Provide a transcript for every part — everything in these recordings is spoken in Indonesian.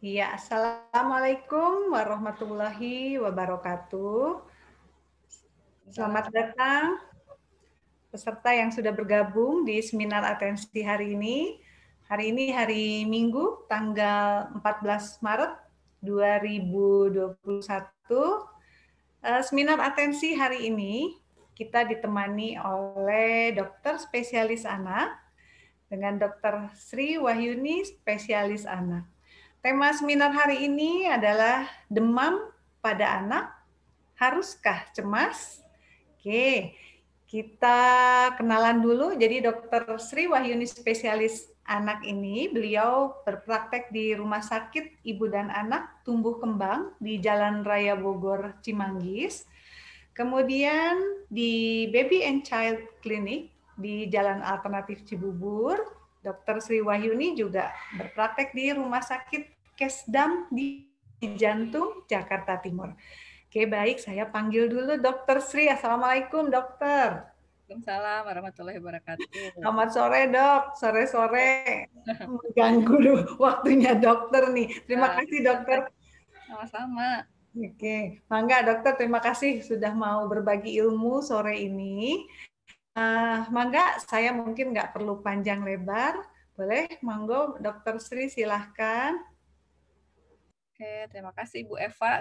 Iya, Assalamualaikum warahmatullahi wabarakatuh. Selamat datang peserta yang sudah bergabung di seminar atensi hari ini. Hari ini hari Minggu, tanggal 14 Maret 2021. Seminar atensi hari ini kita ditemani oleh dokter spesialis anak dengan Dr. Sri Wahyuni, spesialis anak. Tema seminar hari ini adalah demam pada anak, haruskah cemas? Oke, kita kenalan dulu. Jadi Dr. Sri Wahyuni, spesialis anak ini, beliau berpraktek di Rumah Sakit Ibu dan Anak Tumbuh Kembang di Jalan Raya Bogor, Cimanggis. Kemudian di Baby and Child Clinic di Jalan Alternatif Cibubur. Dr. Sri Wahyuni juga berpraktek di Rumah Sakit Kesdam di Jantung, Jakarta Timur. Oke, baik. Saya panggil dulu Dr. Sri. Assalamualaikum, dokter. Waalaikumsalam warahmatullahi wabarakatuh. Selamat sore, dok. Sore-sore mengganggu waktunya dokter nih. Terima kasih, dokter. Sama-sama. Oke, mangga dokter. Terima kasih sudah mau berbagi ilmu sore ini. Mangga, saya mungkin nggak perlu panjang lebar. Boleh, monggo, Dokter Sri, silahkan. Oke, terima kasih Bu Eva.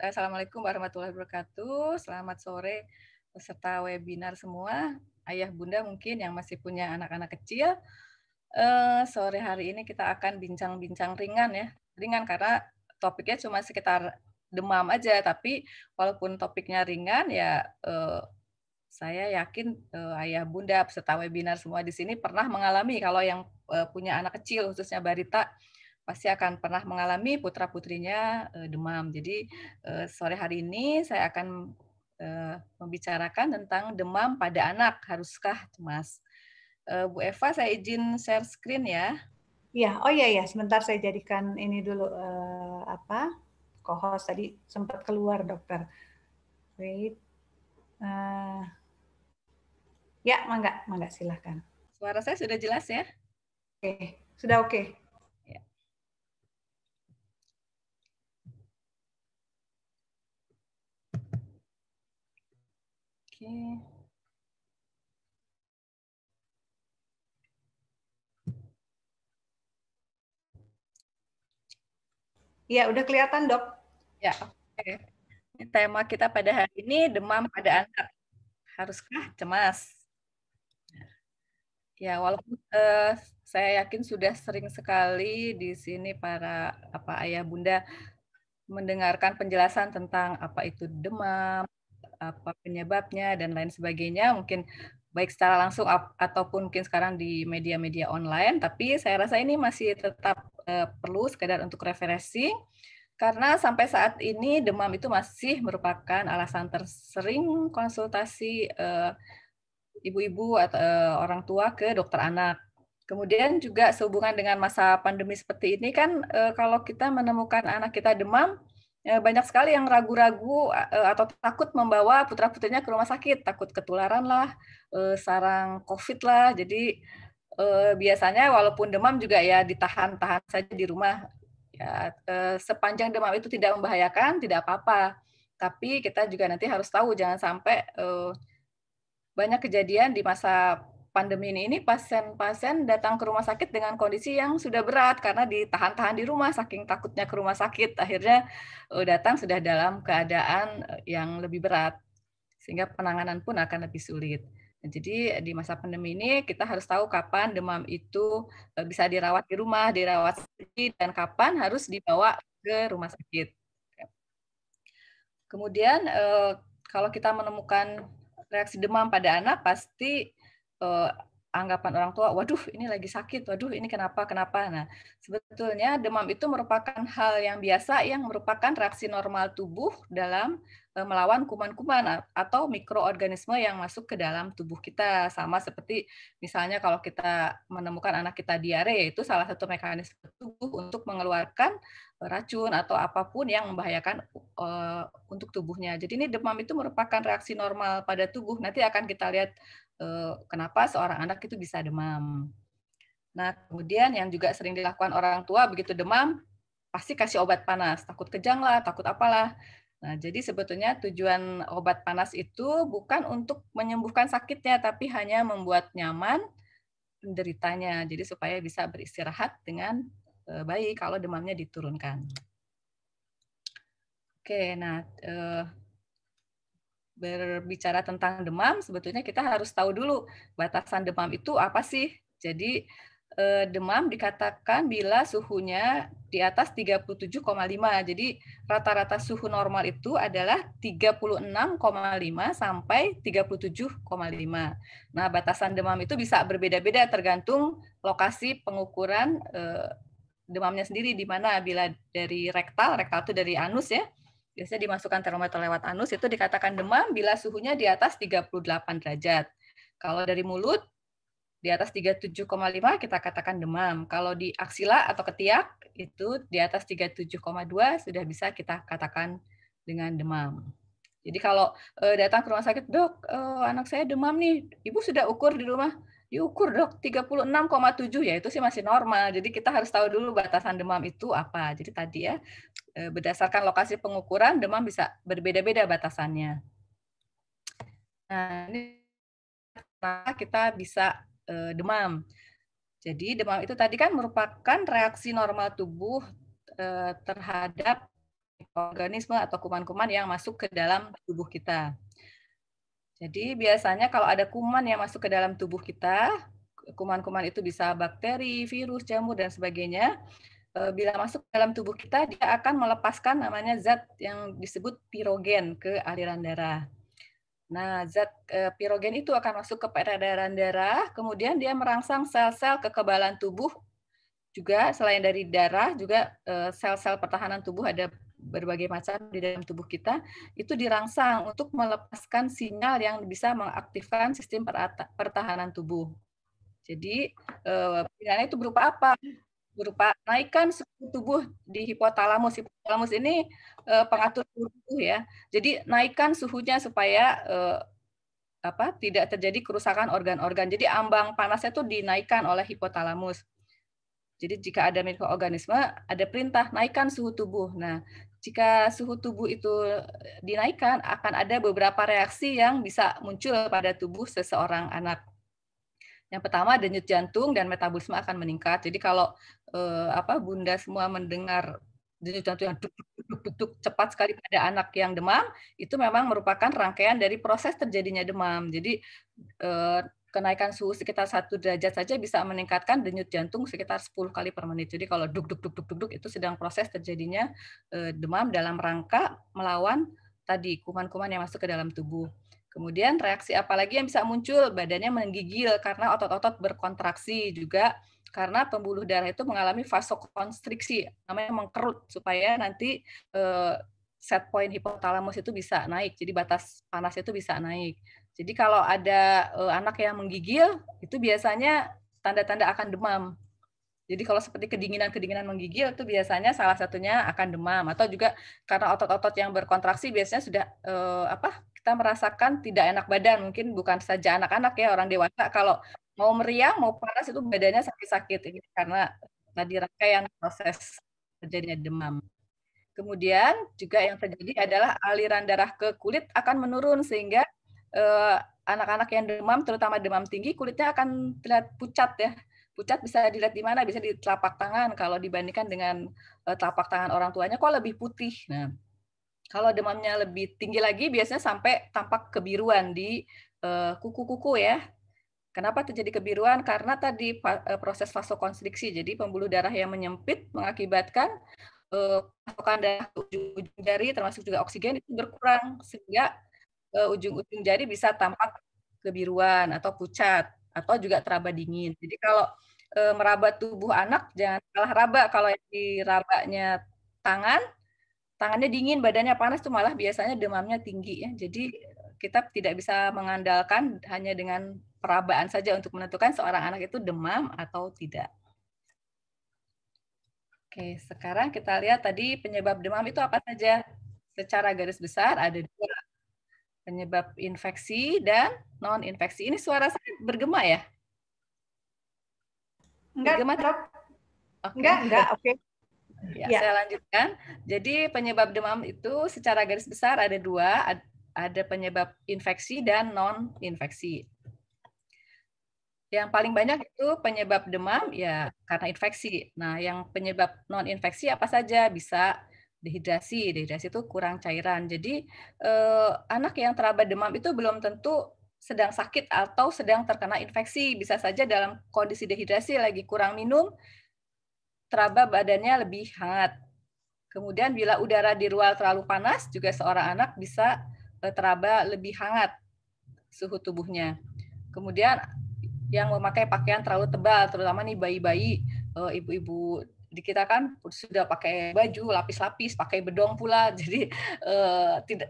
Assalamualaikum warahmatullahi wabarakatuh. Selamat sore peserta webinar semua. Ayah bunda mungkin yang masih punya anak-anak kecil. Sore hari ini kita akan bincang-bincang ringan ya. Ringan karena topiknya cuma sekitar demam aja. Tapi walaupun topiknya ringan ya saya yakin ayah bunda peserta webinar semua di sini pernah mengalami, kalau yang punya anak kecil khususnya balita pasti akan pernah mengalami putra-putrinya demam. Jadi sore hari ini saya akan membicarakan tentang demam pada anak, haruskah cemas. Bu Eva, saya izin share screen ya. Iya, oh iya, sebentar saya jadikan ini dulu co-host tadi sempat keluar dokter. Wait. Ya, mangga silahkan. Suara saya sudah jelas ya? Oke, sudah oke. Ya. Oke. Iya, udah kelihatan, Dok. Ya, oke. Ini tema kita pada hari ini demam pada anak. Haruskah cemas? Ya, walaupun saya yakin sudah sering sekali di sini para ayah bunda mendengarkan penjelasan tentang apa itu demam, apa penyebabnya dan lain sebagainya, mungkin baik secara langsung ataupun mungkin sekarang di media-media online, tapi saya rasa ini masih tetap perlu sekedar untuk referensi karena sampai saat ini demam itu masih merupakan alasan tersering konsultasi ibu-ibu atau orang tua ke dokter anak. Kemudian juga sehubungan dengan masa pandemi seperti ini kan kalau kita menemukan anak kita demam, banyak sekali yang ragu-ragu atau takut membawa putra-putrinya ke rumah sakit, takut ketularan lah, sarang COVID lah. Jadi biasanya walaupun demam juga ya ditahan-tahan saja di rumah. Ya, sepanjang demam itu tidak membahayakan, tidak apa-apa. Tapi kita juga nanti harus tahu jangan sampai banyak kejadian di masa pandemi ini pasien-pasien datang ke rumah sakit dengan kondisi yang sudah berat karena ditahan-tahan di rumah saking takutnya ke rumah sakit, akhirnya datang sudah dalam keadaan yang lebih berat sehingga penanganan pun akan lebih sulit. Jadi di masa pandemi ini kita harus tahu kapan demam itu bisa dirawat di rumah, dirawat sendiri, dan kapan harus dibawa ke rumah sakit. Kemudian kalau kita menemukan reaksi demam pada anak, pasti anggapan orang tua, waduh ini lagi sakit, waduh ini kenapa. Nah, sebetulnya demam itu merupakan hal yang biasa yang merupakan reaksi normal tubuh dalam melawan kuman-kuman atau mikroorganisme yang masuk ke dalam tubuh kita. Sama seperti misalnya kalau kita menemukan anak kita diare, itu salah satu mekanisme tubuh untuk mengeluarkan racun atau apapun yang membahayakan untuk tubuhnya. Jadi ini demam itu merupakan reaksi normal pada tubuh. Nanti akan kita lihat kenapa seorang anak itu bisa demam. Nah, kemudian yang juga sering dilakukan orang tua begitu demam, pasti kasih obat panas, takut kejang lah, takut apalah. Nah, jadi sebetulnya tujuan obat panas itu bukan untuk menyembuhkan sakitnya, tapi hanya membuat nyaman penderitanya. Jadi supaya bisa beristirahat dengan baik kalau demamnya diturunkan. Oke, nah berbicara tentang demam, sebetulnya kita harus tahu dulu batasan demam itu apa sih. Jadi demam dikatakan bila suhunya di atas 37,5. Jadi rata-rata suhu normal itu adalah 36,5 sampai 37,5. Nah, batasan demam itu bisa berbeda-beda tergantung lokasi pengukuran demamnya sendiri di mana. Bila dari rektal itu dari anus ya, biasanya dimasukkan termometer lewat anus, itu dikatakan demam bila suhunya di atas 38 derajat. Kalau dari mulut, di atas 37,5 kita katakan demam. Kalau di aksila atau ketiak, itu di atas 37,2 sudah bisa kita katakan dengan demam. Jadi kalau datang ke rumah sakit, dok, anak saya demam nih, ibu sudah ukur di rumah? Diukur dok, 36,7 ya itu sih masih normal. Jadi kita harus tahu dulu batasan demam itu apa. Jadi tadi ya, berdasarkan lokasi pengukuran, demam bisa berbeda-beda batasannya. Nah, ini kita bisa demam. Jadi demam itu tadi kan merupakan reaksi normal tubuh terhadap organisme atau kuman-kuman yang masuk ke dalam tubuh kita. Jadi biasanya kalau ada kuman yang masuk ke dalam tubuh kita, kuman-kuman itu bisa bakteri, virus, jamur, dan sebagainya. Bila masuk ke dalam tubuh kita, dia akan melepaskan namanya zat yang disebut pirogen ke aliran darah. Nah, zat pirogen itu akan masuk ke peredaran darah, kemudian dia merangsang sel-sel kekebalan tubuh juga. Selain dari darah, juga sel-sel pertahanan tubuh ada berbagai macam di dalam tubuh kita, itu dirangsang untuk melepaskan sinyal yang bisa mengaktifkan sistem pertahanan tubuh. Jadi, sinyalnya itu berupa apa? Berupa naikkan suhu tubuh di hipotalamus. Hipotalamus ini pengatur suhu tubuh ya. Jadi naikkan suhunya supaya tidak terjadi kerusakan organ-organ. Jadi ambang panasnya itu dinaikkan oleh hipotalamus. Jadi jika ada mikroorganisme, ada perintah naikkan suhu tubuh. Nah, jika suhu tubuh itu dinaikkan, akan ada beberapa reaksi yang bisa muncul pada tubuh seseorang anak. Yang pertama, denyut jantung dan metabolisme akan meningkat. Jadi kalau Bunda semua mendengar denyut jantung yang duk cepat sekali pada anak yang demam, itu memang merupakan rangkaian dari proses terjadinya demam. Jadi kenaikan suhu sekitar 1 derajat saja bisa meningkatkan denyut jantung sekitar 10 kali per menit. Jadi kalau duk itu sedang proses terjadinya demam dalam rangka melawan tadi kuman-kuman yang masuk ke dalam tubuh. Kemudian reaksi apa lagi yang bisa muncul? Badannya menggigil karena otot-otot berkontraksi, juga karena pembuluh darah itu mengalami vasokonstriksi, namanya mengkerut supaya nanti set point hipotalamus itu bisa naik, jadi batas panas itu bisa naik. Jadi kalau ada anak yang menggigil, itu biasanya tanda-tanda akan demam. Jadi kalau seperti kedinginan menggigil itu biasanya salah satunya akan demam, atau juga karena otot-otot yang berkontraksi biasanya sudah kita merasakan tidak enak badan. Mungkin bukan saja anak-anak ya, orang dewasa kalau mau meriang, mau panas itu badannya sakit-sakit. Ini karena tadi rangkaian proses terjadinya demam. Kemudian juga yang terjadi adalah aliran darah ke kulit akan menurun sehingga anak-anak yang demam, terutama demam tinggi, kulitnya akan terlihat pucat ya. Pucat bisa dilihat di mana? Bisa di telapak tangan. Kalau dibandingkan dengan telapak tangan orang tuanya, kok lebih putih. Nah, kalau demamnya lebih tinggi lagi, biasanya sampai tampak kebiruan di kuku-kuku ya. Kenapa terjadi kebiruan? Karena tadi proses vasokonstriksi. Jadi pembuluh darah yang menyempit mengakibatkan pasokan darah ke ujung jari, termasuk juga oksigen itu berkurang, sehingga ujung-ujung jari bisa tampak kebiruan atau pucat atau juga teraba dingin. Jadi kalau meraba tubuh anak jangan salah raba. Kalau yang dirabanya tangannya dingin, badannya panas tuh malah biasanya demamnya tinggi ya. Jadi kita tidak bisa mengandalkan hanya dengan perabaan saja untuk menentukan seorang anak itu demam atau tidak. Oke, sekarang kita lihat tadi penyebab demam itu apa saja. Secara garis besar ada 2. Penyebab infeksi dan non-infeksi. Ini suara saya bergema ya? Enggak, Dok. Enggak, oke. Ya, Ya, saya lanjutkan. Jadi penyebab demam itu secara garis besar ada dua, ada penyebab infeksi dan non-infeksi. Yang paling banyak itu penyebab demam ya karena infeksi. Nah, yang penyebab non-infeksi apa saja? Bisa dehidrasi. Dehidrasi itu kurang cairan. Jadi anak yang teraba demam itu belum tentu sedang sakit atau sedang terkena infeksi. Bisa saja dalam kondisi dehidrasi lagi kurang minum, teraba badannya lebih hangat. Kemudian bila udara di luar terlalu panas, juga seorang anak bisa teraba lebih hangat suhu tubuhnya. Kemudian yang memakai pakaian terlalu tebal, terutama nih bayi-bayi, ibu-ibu di kita kan sudah pakai baju lapis-lapis, pakai bedong pula. Jadi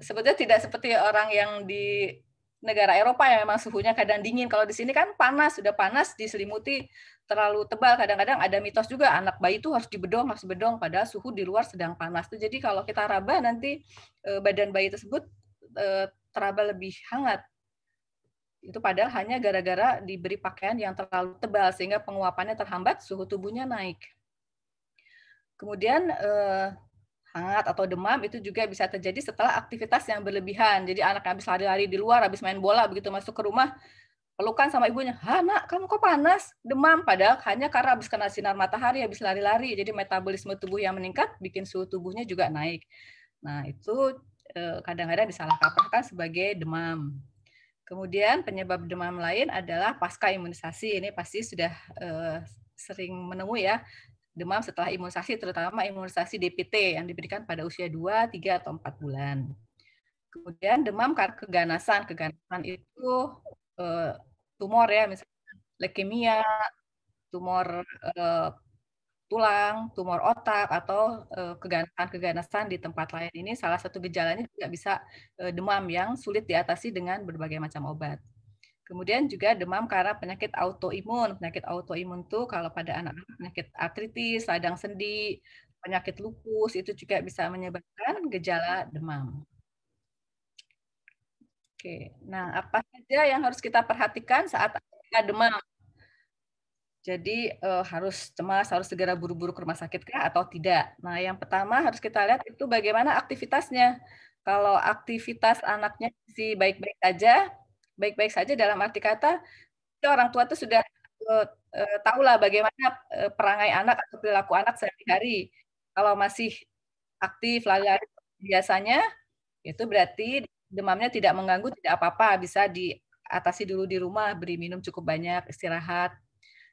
sebetulnya tidak seperti orang yang di negara Eropa yang memang suhunya kadang dingin. Kalau di sini kan panas, sudah panas diselimuti terlalu tebal. Kadang-kadang ada mitos juga anak bayi itu harus harus bedong, padahal suhu di luar sedang panas. Jadi kalau kita raba nanti badan bayi tersebut teraba lebih hangat. Itu padahal hanya gara-gara diberi pakaian yang terlalu tebal sehingga penguapannya terhambat, suhu tubuhnya naik. Kemudian hangat atau demam itu juga bisa terjadi setelah aktivitas yang berlebihan. Jadi anak habis lari-lari di luar, habis main bola, begitu masuk ke rumah, pelukan sama ibunya, nak, kamu kok panas, demam. Padahal hanya karena habis kena sinar matahari, habis lari-lari. Jadi metabolisme tubuh yang meningkat, bikin suhu tubuhnya juga naik. Nah, itu kadang-kadang disalah kaprahkan sebagai demam. Kemudian penyebab demam lain adalah pasca imunisasi. Ini pasti sudah sering menemui ya, demam setelah imunisasi, terutama imunisasi DPT yang diberikan pada usia 2, 3, atau 4 bulan. Kemudian demam karena keganasan. Keganasan itu tumor ya, misalnya leukemia, tumor tulang, tumor otak, atau keganasan-keganasan di tempat lain. Ini salah satu gejalanya juga bisa demam yang sulit diatasi dengan berbagai macam obat. Kemudian juga demam karena penyakit autoimun. Penyakit autoimun itu kalau pada anak-anak penyakit artritis, radang sendi, penyakit lupus, itu juga bisa menyebabkan gejala demam. Oke, nah apa saja yang harus kita perhatikan saat ada demam? Jadi harus cemas, harus segera buru-buru ke rumah sakit kah atau tidak? Nah, yang pertama harus kita lihat itu bagaimana aktivitasnya. Kalau aktivitas anaknya masih baik-baik saja dalam arti kata, orang tua itu sudah tahulah bagaimana perangai anak atau perilaku anak sehari-hari. Kalau masih aktif lari-lari biasanya, itu berarti demamnya tidak mengganggu, tidak apa-apa, bisa diatasi dulu di rumah, beri minum cukup banyak, istirahat.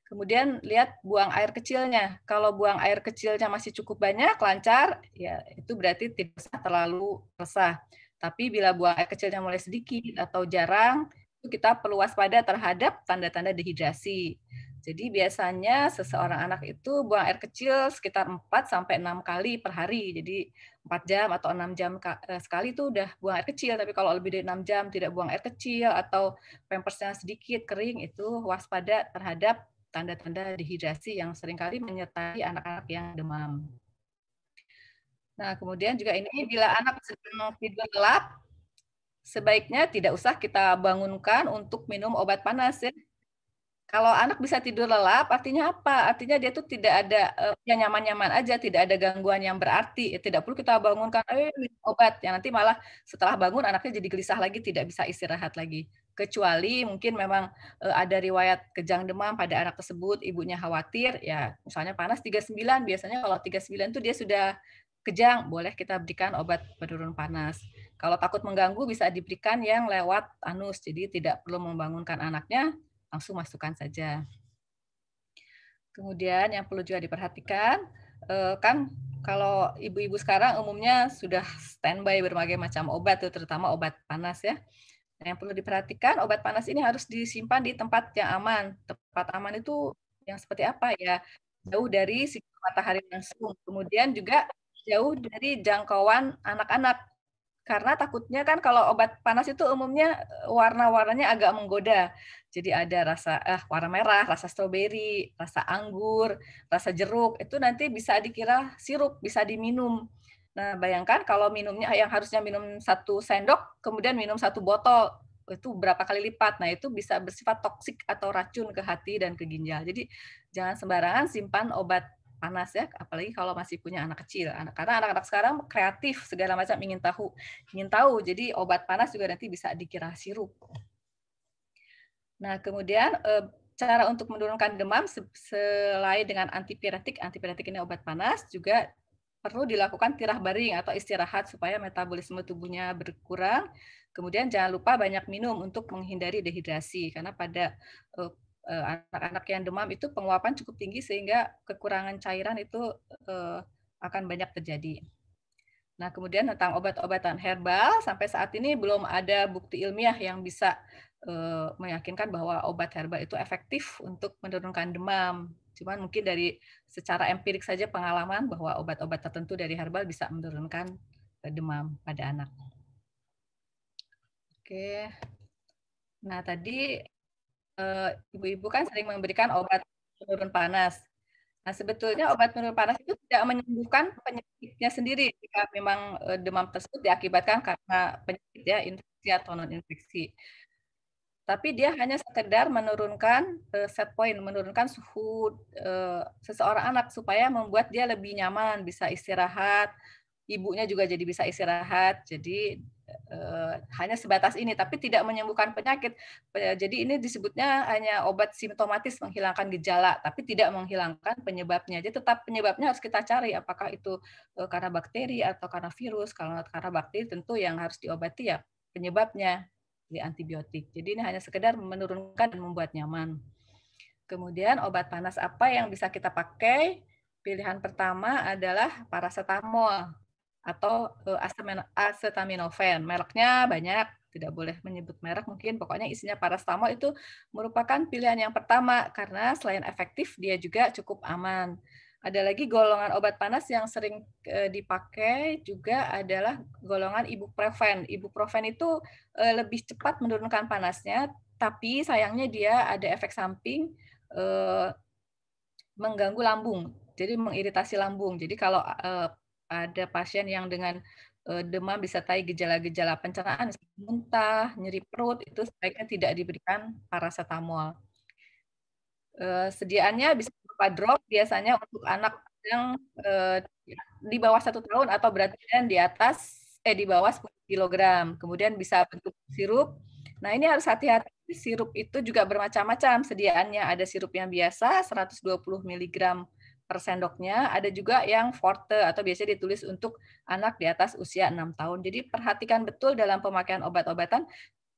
Kemudian lihat buang air kecilnya. Kalau buang air kecilnya masih cukup banyak, lancar, ya itu berarti tidak usah terlalu resah. Tapi bila buang air kecilnya mulai sedikit atau jarang, itu kita perlu waspada terhadap tanda-tanda dehidrasi. Jadi biasanya seseorang anak itu buang air kecil sekitar 4 sampai 6 kali per hari. Jadi 4 jam atau 6 jam sekali itu udah buang air kecil. Tapi kalau lebih dari 6 jam tidak buang air kecil atau pampersnya sedikit kering, itu waspada terhadap tanda-tanda dehidrasi yang seringkali menyertai anak-anak yang demam. Nah, kemudian juga ini bila anak sedang tidur lelap, sebaiknya tidak usah kita bangunkan untuk minum obat panas ya. Kalau anak bisa tidur lelap, artinya apa? Artinya dia tuh tidak ada ya nyaman-nyaman aja, tidak ada gangguan yang berarti. Tidak perlu kita bangunkan, minum obat. Yang nanti malah setelah bangun anaknya jadi gelisah lagi, tidak bisa istirahat lagi. Kecuali mungkin memang ada riwayat kejang demam pada anak tersebut, ibunya khawatir, ya misalnya panas 39, biasanya kalau 39 itu dia sudah kejang, boleh kita berikan obat penurun panas. Kalau takut mengganggu bisa diberikan yang lewat anus, jadi tidak perlu membangunkan anaknya, langsung masukkan saja. Kemudian yang perlu juga diperhatikan, kan kalau ibu-ibu sekarang umumnya sudah standby berbagai macam obat, terutama obat panas ya. Nah, yang perlu diperhatikan, obat panas ini harus disimpan di tempat yang aman. Tempat aman itu yang seperti apa ya? Jauh dari sinar matahari langsung. Kemudian juga jauh dari jangkauan anak-anak. Karena takutnya kan kalau obat panas itu umumnya warna-warnanya agak menggoda. Jadi ada rasa warna merah, rasa stroberi, rasa anggur, rasa jeruk, itu nanti bisa dikira sirup, bisa diminum. Nah, bayangkan kalau minumnya yang harusnya minum 1 sendok, kemudian minum 1 botol, itu berapa kali lipat. Nah, itu bisa bersifat toksik atau racun ke hati dan ke ginjal. Jadi jangan sembarangan simpan obat panas ya, apalagi kalau masih punya anak kecil. Karena anak-anak sekarang kreatif, segala macam ingin tahu. Jadi obat panas juga nanti bisa dikira sirup. Nah, kemudian cara untuk menurunkan demam selain dengan antipiretik ini obat panas, juga perlu dilakukan tirah baring atau istirahat supaya metabolisme tubuhnya berkurang. Kemudian jangan lupa banyak minum untuk menghindari dehidrasi, karena pada anak-anak yang demam itu penguapan cukup tinggi sehingga kekurangan cairan itu akan banyak terjadi. Nah, kemudian tentang obat-obatan herbal, sampai saat ini belum ada bukti ilmiah yang bisa meyakinkan bahwa obat herbal itu efektif untuk menurunkan demam. Cuman mungkin dari secara empirik saja pengalaman bahwa obat-obat tertentu dari herbal bisa menurunkan demam pada anak. Oke. Nah, tadi ibu-ibu kan sering memberikan obat penurun panas. Nah, sebetulnya obat penurun panas itu tidak menyembuhkan penyakitnya sendiri jika memang demam tersebut diakibatkan karena penyakit ya, infeksi atau non-infeksi. Tapi dia hanya sekedar menurunkan set point, menurunkan suhu seseorang anak supaya membuat dia lebih nyaman, bisa istirahat, ibunya juga jadi bisa istirahat. Jadi hanya sebatas ini, tapi tidak menyembuhkan penyakit. Jadi ini disebutnya hanya obat simptomatis menghilangkan gejala, tapi tidak menghilangkan penyebabnya. Jadi tetap penyebabnya harus kita cari, apakah itu karena bakteri atau karena virus. Kalau karena bakteri tentu yang harus diobati ya penyebabnya, di antibiotik. Jadi ini hanya sekedar menurunkan dan membuat nyaman. Kemudian obat panas apa yang bisa kita pakai? Pilihan pertama adalah paracetamol atau acetaminophen. Mereknya banyak, tidak boleh menyebut merek mungkin, pokoknya isinya paracetamol itu merupakan pilihan yang pertama karena selain efektif dia juga cukup aman. Ada lagi golongan obat panas yang sering dipakai juga adalah golongan ibuprofen. Ibuprofen itu lebih cepat menurunkan panasnya, tapi sayangnya dia ada efek samping mengganggu lambung, jadi mengiritasi lambung. Jadi kalau ada pasien yang dengan demam disertai gejala-gejala pencernaan, muntah, nyeri perut, itu sebaiknya tidak diberikan paracetamol. Sediaannya bisa berupa drop biasanya untuk anak yang di bawah 1 tahun atau berat badan di bawah 10 kg. Kemudian bisa bentuk sirup. Nah, ini harus hati-hati. Sirup itu juga bermacam-macam sediaannya. Ada sirup yang biasa 120 mg per sendoknya, ada juga yang forte atau biasanya ditulis untuk anak di atas usia 6 tahun. Jadi perhatikan betul dalam pemakaian obat-obatan,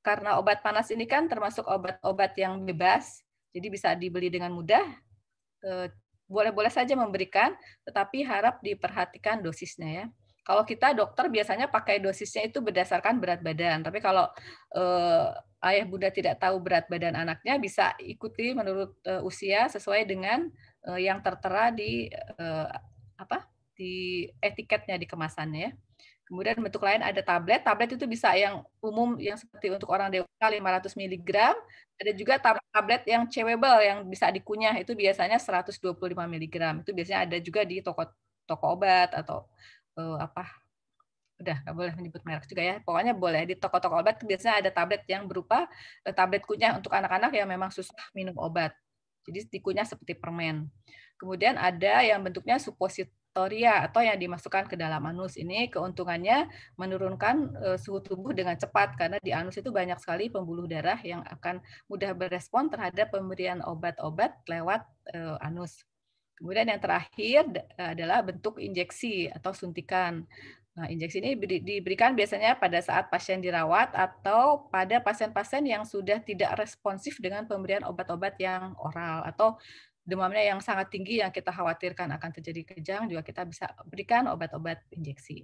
karena obat panas ini kan termasuk obat-obat yang bebas, jadi bisa dibeli dengan mudah. Boleh-boleh saja memberikan, tetapi harap diperhatikan dosisnya ya. Kalau kita dokter biasanya pakai dosisnya itu berdasarkan berat badan, tapi kalau ayah bunda tidak tahu berat badan anaknya, bisa ikuti menurut usia sesuai dengan yang tertera di di etiketnya, di kemasannya ya. Kemudian bentuk lain ada tablet. Tablet itu bisa yang umum yang seperti untuk orang dewasa 500 mg. Ada juga tablet yang chewable yang bisa dikunyah, itu biasanya 125 mg. Itu biasanya ada juga di toko obat atau udah nggak boleh menyebut merek juga ya. Pokoknya boleh di toko-toko obat biasanya ada tablet yang berupa tablet kunyah untuk anak-anak yang memang susah minum obat. Jadi dikunyah seperti permen. Kemudian ada yang bentuknya suppositoria atau yang dimasukkan ke dalam anus. Ini keuntungannya menurunkan suhu tubuh dengan cepat karena di anus itu banyak sekali pembuluh darah yang akan mudah berespon terhadap pemberian obat-obat lewat anus. Kemudian yang terakhir adalah bentuk injeksi atau suntikan. Nah, injeksi ini diberikan biasanya pada saat pasien dirawat atau pada pasien-pasien yang sudah tidak responsif dengan pemberian obat-obat yang oral atau demamnya yang sangat tinggi yang kita khawatirkan akan terjadi kejang, juga kita bisa berikan obat-obat injeksi.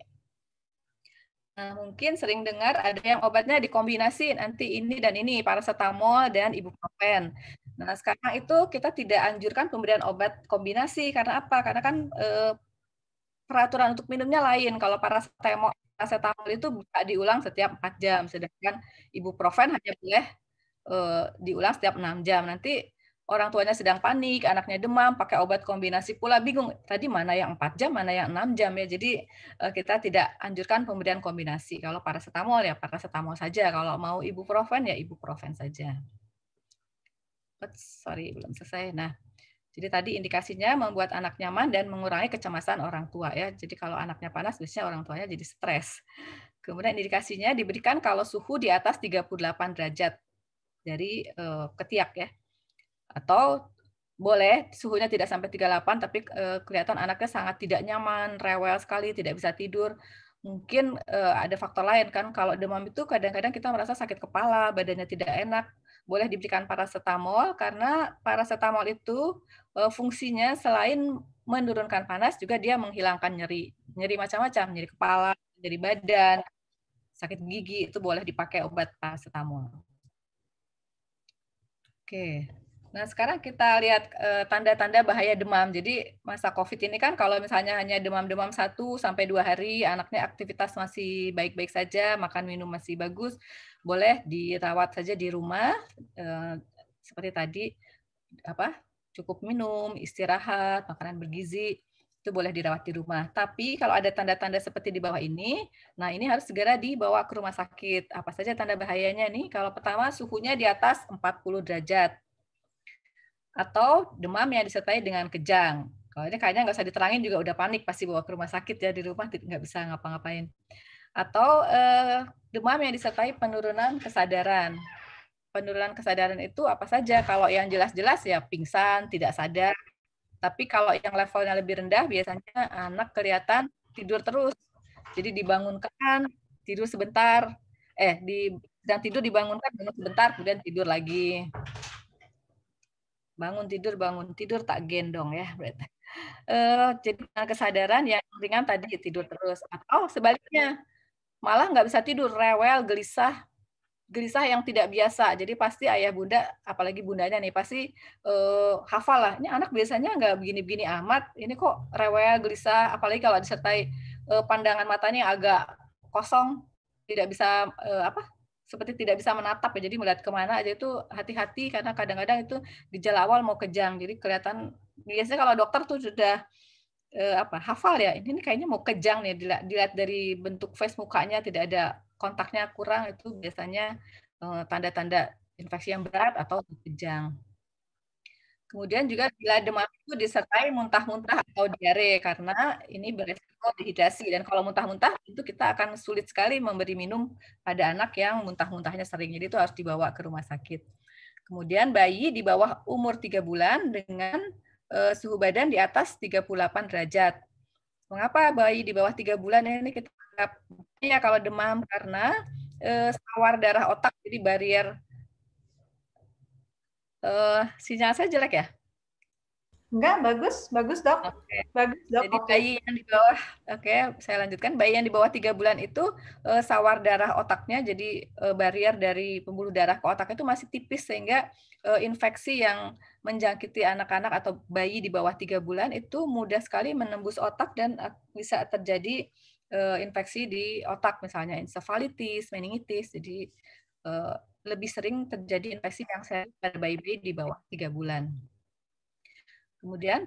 Nah, mungkin sering dengar ada yang obatnya dikombinasi nanti ini dan ini, paracetamol dan ibuprofen. Nah, sekarang itu kita tidak anjurkan pemberian obat kombinasi karena apa? Karena kan peraturan untuk minumnya lain. Kalau paracetamol itu bisa diulang setiap 4 jam, sedangkan ibuprofen hanya boleh diulang setiap 6 jam. Nanti orang tuanya sedang panik, anaknya demam, pakai obat kombinasi pula, bingung. Tadi mana yang 4 jam, mana yang 6 jam ya. Jadi kita tidak anjurkan pemberian kombinasi. Kalau paracetamol ya paracetamol saja. Kalau mau ibuprofen ya ibuprofen saja. Sorry, belum selesai. Nah, Jadi tadi indikasinya membuat anak nyaman dan mengurangi kecemasan orang tua ya. Jadi kalau anaknya panas biasanya orang tuanya jadi stres. Kemudian indikasinya diberikan kalau suhu di atas 38 derajat dari ketiak ya. Atau boleh suhunya tidak sampai 38 tapi kelihatan anaknya sangat tidak nyaman, rewel sekali, tidak bisa tidur. Mungkin ada faktor lain kan, kalau demam itu kadang-kadang kita merasa sakit kepala, badannya tidak enak, boleh diberikan paracetamol karena paracetamol itu fungsinya selain menurunkan panas juga dia menghilangkan nyeri. Nyeri macam-macam, nyeri kepala, nyeri badan, sakit gigi itu boleh dipakai obat paracetamol. Oke. Nah, sekarang kita lihat tanda-tanda bahaya demam. Jadi, masa COVID ini kan kalau misalnya hanya demam-demam 1 sampai 2 hari, anaknya aktivitas masih baik-baik saja, makan minum masih bagus, boleh dirawat saja di rumah. Seperti tadi, cukup minum, istirahat, makanan bergizi, itu boleh dirawat di rumah. Tapi kalau ada tanda-tanda seperti di bawah ini, nah ini harus segera dibawa ke rumah sakit. Apa saja tanda bahayanya nih? Kalau pertama, suhunya di atas 40 derajat. Atau demam yang disertai dengan kejang. Kalau ini kayaknya nggak usah diterangin juga udah panik, pasti bawa ke rumah sakit ya, di rumah nggak bisa ngapa-ngapain. Atau demam yang disertai penurunan kesadaran. Penurunan kesadaran itu apa saja? Kalau yang jelas-jelas ya pingsan, tidak sadar. Tapi kalau yang levelnya lebih rendah, biasanya anak kelihatan tidur terus. Jadi dibangunkan, tidur sebentar. Sedang tidur dibangunkan, bangun sebentar, kemudian tidur lagi. Bangun tidur tak gendong ya berarti. Jadi kesadaran yang ringan tadi tidur terus atau sebaliknya malah nggak bisa tidur, rewel, gelisah, gelisah yang tidak biasa. Jadi pasti ayah bunda, apalagi bundanya nih pasti hafal lah. Ini anak biasanya nggak begini-begini amat, ini kok rewel, gelisah, apalagi kalau disertai pandangan matanya agak kosong, tidak bisa seperti tidak bisa menatap ya, jadi melihat kemana aja itu hati-hati karena kadang-kadang itu gejala awal mau kejang. Jadi kelihatan biasanya kalau dokter tuh sudah hafal ya, ini kayaknya mau kejang nih, dilihat dari bentuk face mukanya tidak ada kontaknya kurang, itu biasanya tanda-tanda infeksi yang berat atau kejang. Kemudian juga bila demam itu disertai muntah-muntah atau diare karena ini beresiko dehidrasi dan kalau muntah-muntah itu kita akan sulit sekali memberi minum pada anak yang muntah-muntahnya sering. Jadi itu harus dibawa ke rumah sakit. Kemudian bayi di bawah umur 3 bulan dengan suhu badan di atas 38 derajat. Mengapa bayi di bawah 3 bulan ini kita anggap ya kalau demam karena sawar darah otak jadi barier sinyal saya jelek ya? Enggak, bagus dok. Oke. Bagus dok. Jadi bayi yang di bawah, saya lanjutkan. Bayi yang di bawah 3 bulan itu sawar darah otaknya, jadi barier dari pembuluh darah ke otak itu masih tipis sehingga infeksi yang menjangkiti anak-anak atau bayi di bawah 3 bulan itu mudah sekali menembus otak dan bisa terjadi infeksi di otak, misalnya ensefalitis, meningitis. Jadi lebih sering terjadi infeksi yang serius pada bayi-bayi di bawah 3 bulan. Kemudian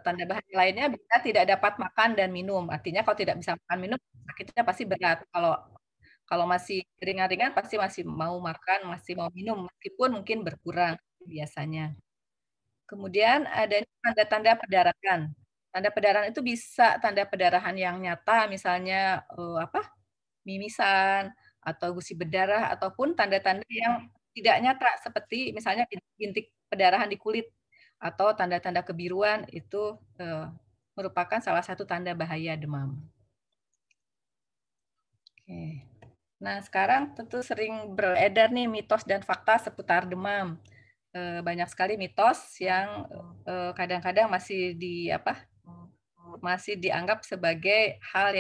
tanda bahaya lainnya bisa tidak dapat makan dan minum. Artinya kalau tidak bisa makan minum, sakitnya pasti berat. Kalau masih ringan-ringan pasti masih mau makan, masih mau minum meskipun mungkin berkurang biasanya. Kemudian ada tanda-tanda perdarahan. Tanda perdarahan itu bisa tanda perdarahan yang nyata, misalnya mimisan atau gusi berdarah ataupun tanda-tanda yang tidak nyata seperti misalnya bintik perdarahan di kulit atau tanda-tanda kebiruan itu merupakan salah satu tanda bahaya demam. Oke. Nah, sekarang tentu sering beredar nih mitos dan fakta seputar demam. Banyak sekali mitos yang kadang-kadang masih dianggap sebagai hal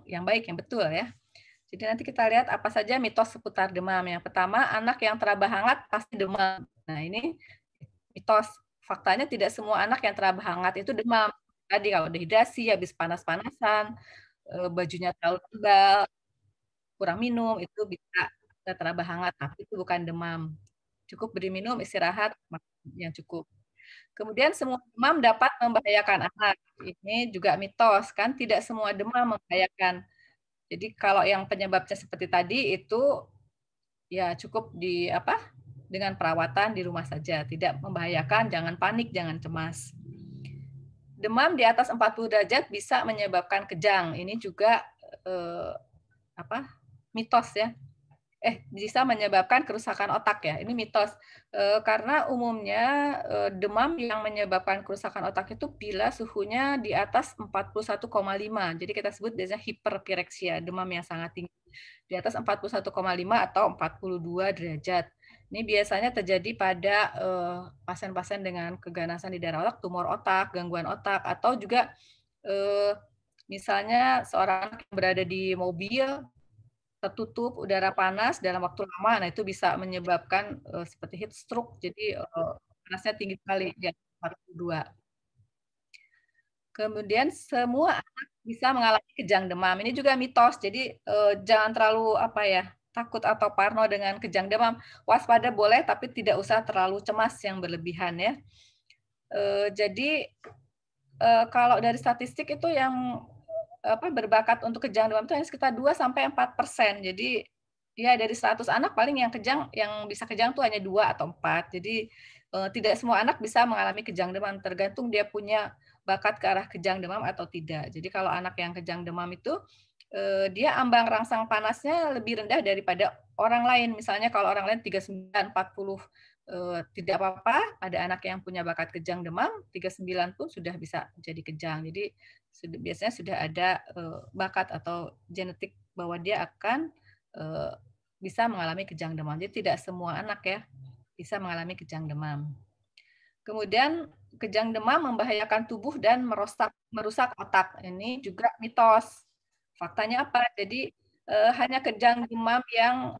yang baik, yang betul ya. Jadi nanti kita lihat apa saja mitos seputar demam. Yang pertama, anak yang terabah hangat pasti demam. Nah, ini mitos. Faktanya tidak semua anak yang terabah hangat itu demam. Tadi kalau dehidrasi, habis panas-panasan, bajunya terlalu tebal, kurang minum, itu bisa terabah hangat, tapi itu bukan demam. Cukup beri minum, istirahat yang cukup. Kemudian semua demam dapat membahayakan anak. Ini juga mitos, kan tidak semua demam membahayakan. Jadi kalau yang penyebabnya seperti tadi itu ya cukup dengan perawatan di rumah saja, tidak membahayakan, jangan panik, jangan cemas. Demam di atas 40 derajat bisa menyebabkan kejang. Ini juga mitos ya. Bisa menyebabkan kerusakan otak ya. Ini mitos. Karena umumnya demam yang menyebabkan kerusakan otak itu bila suhunya di atas 41,5. Jadi kita sebut biasanya hiperpireksia, demam yang sangat tinggi. Di atas 41,5 atau 42 derajat. Ini biasanya terjadi pada pasien-pasien dengan keganasan di daerah otak, tumor otak, gangguan otak, atau juga misalnya seorang anak yang berada di mobil tertutup udara panas dalam waktu lama, nah itu bisa menyebabkan seperti heat stroke, jadi panasnya tinggi sekali di atas 42. Kemudian semua anak bisa mengalami kejang demam. Ini juga mitos, jadi jangan terlalu takut atau parno dengan kejang demam. Waspada boleh, tapi tidak usah terlalu cemas yang berlebihan ya. Jadi kalau dari statistik itu yang berbakat untuk kejang demam itu hanya sekitar 2-4%. Jadi ya dari 100 anak paling yang bisa kejang tuh hanya 2 atau 4. Jadi tidak semua anak bisa mengalami kejang demam, tergantung dia punya bakat ke arah kejang demam atau tidak. Jadi kalau anak yang kejang demam itu dia ambang rangsang panasnya lebih rendah daripada orang lain. Misalnya kalau orang lain 39, 40 tidak apa-apa, ada anak yang punya bakat kejang demam, 39 pun sudah bisa jadi kejang. Jadi biasanya sudah ada bakat atau genetik bahwa dia akan bisa mengalami kejang demam. Jadi tidak semua anak ya bisa mengalami kejang demam. Kemudian kejang demam membahayakan tubuh dan merusak otak. Ini juga mitos. Faktanya apa? Jadi hanya kejang demam yang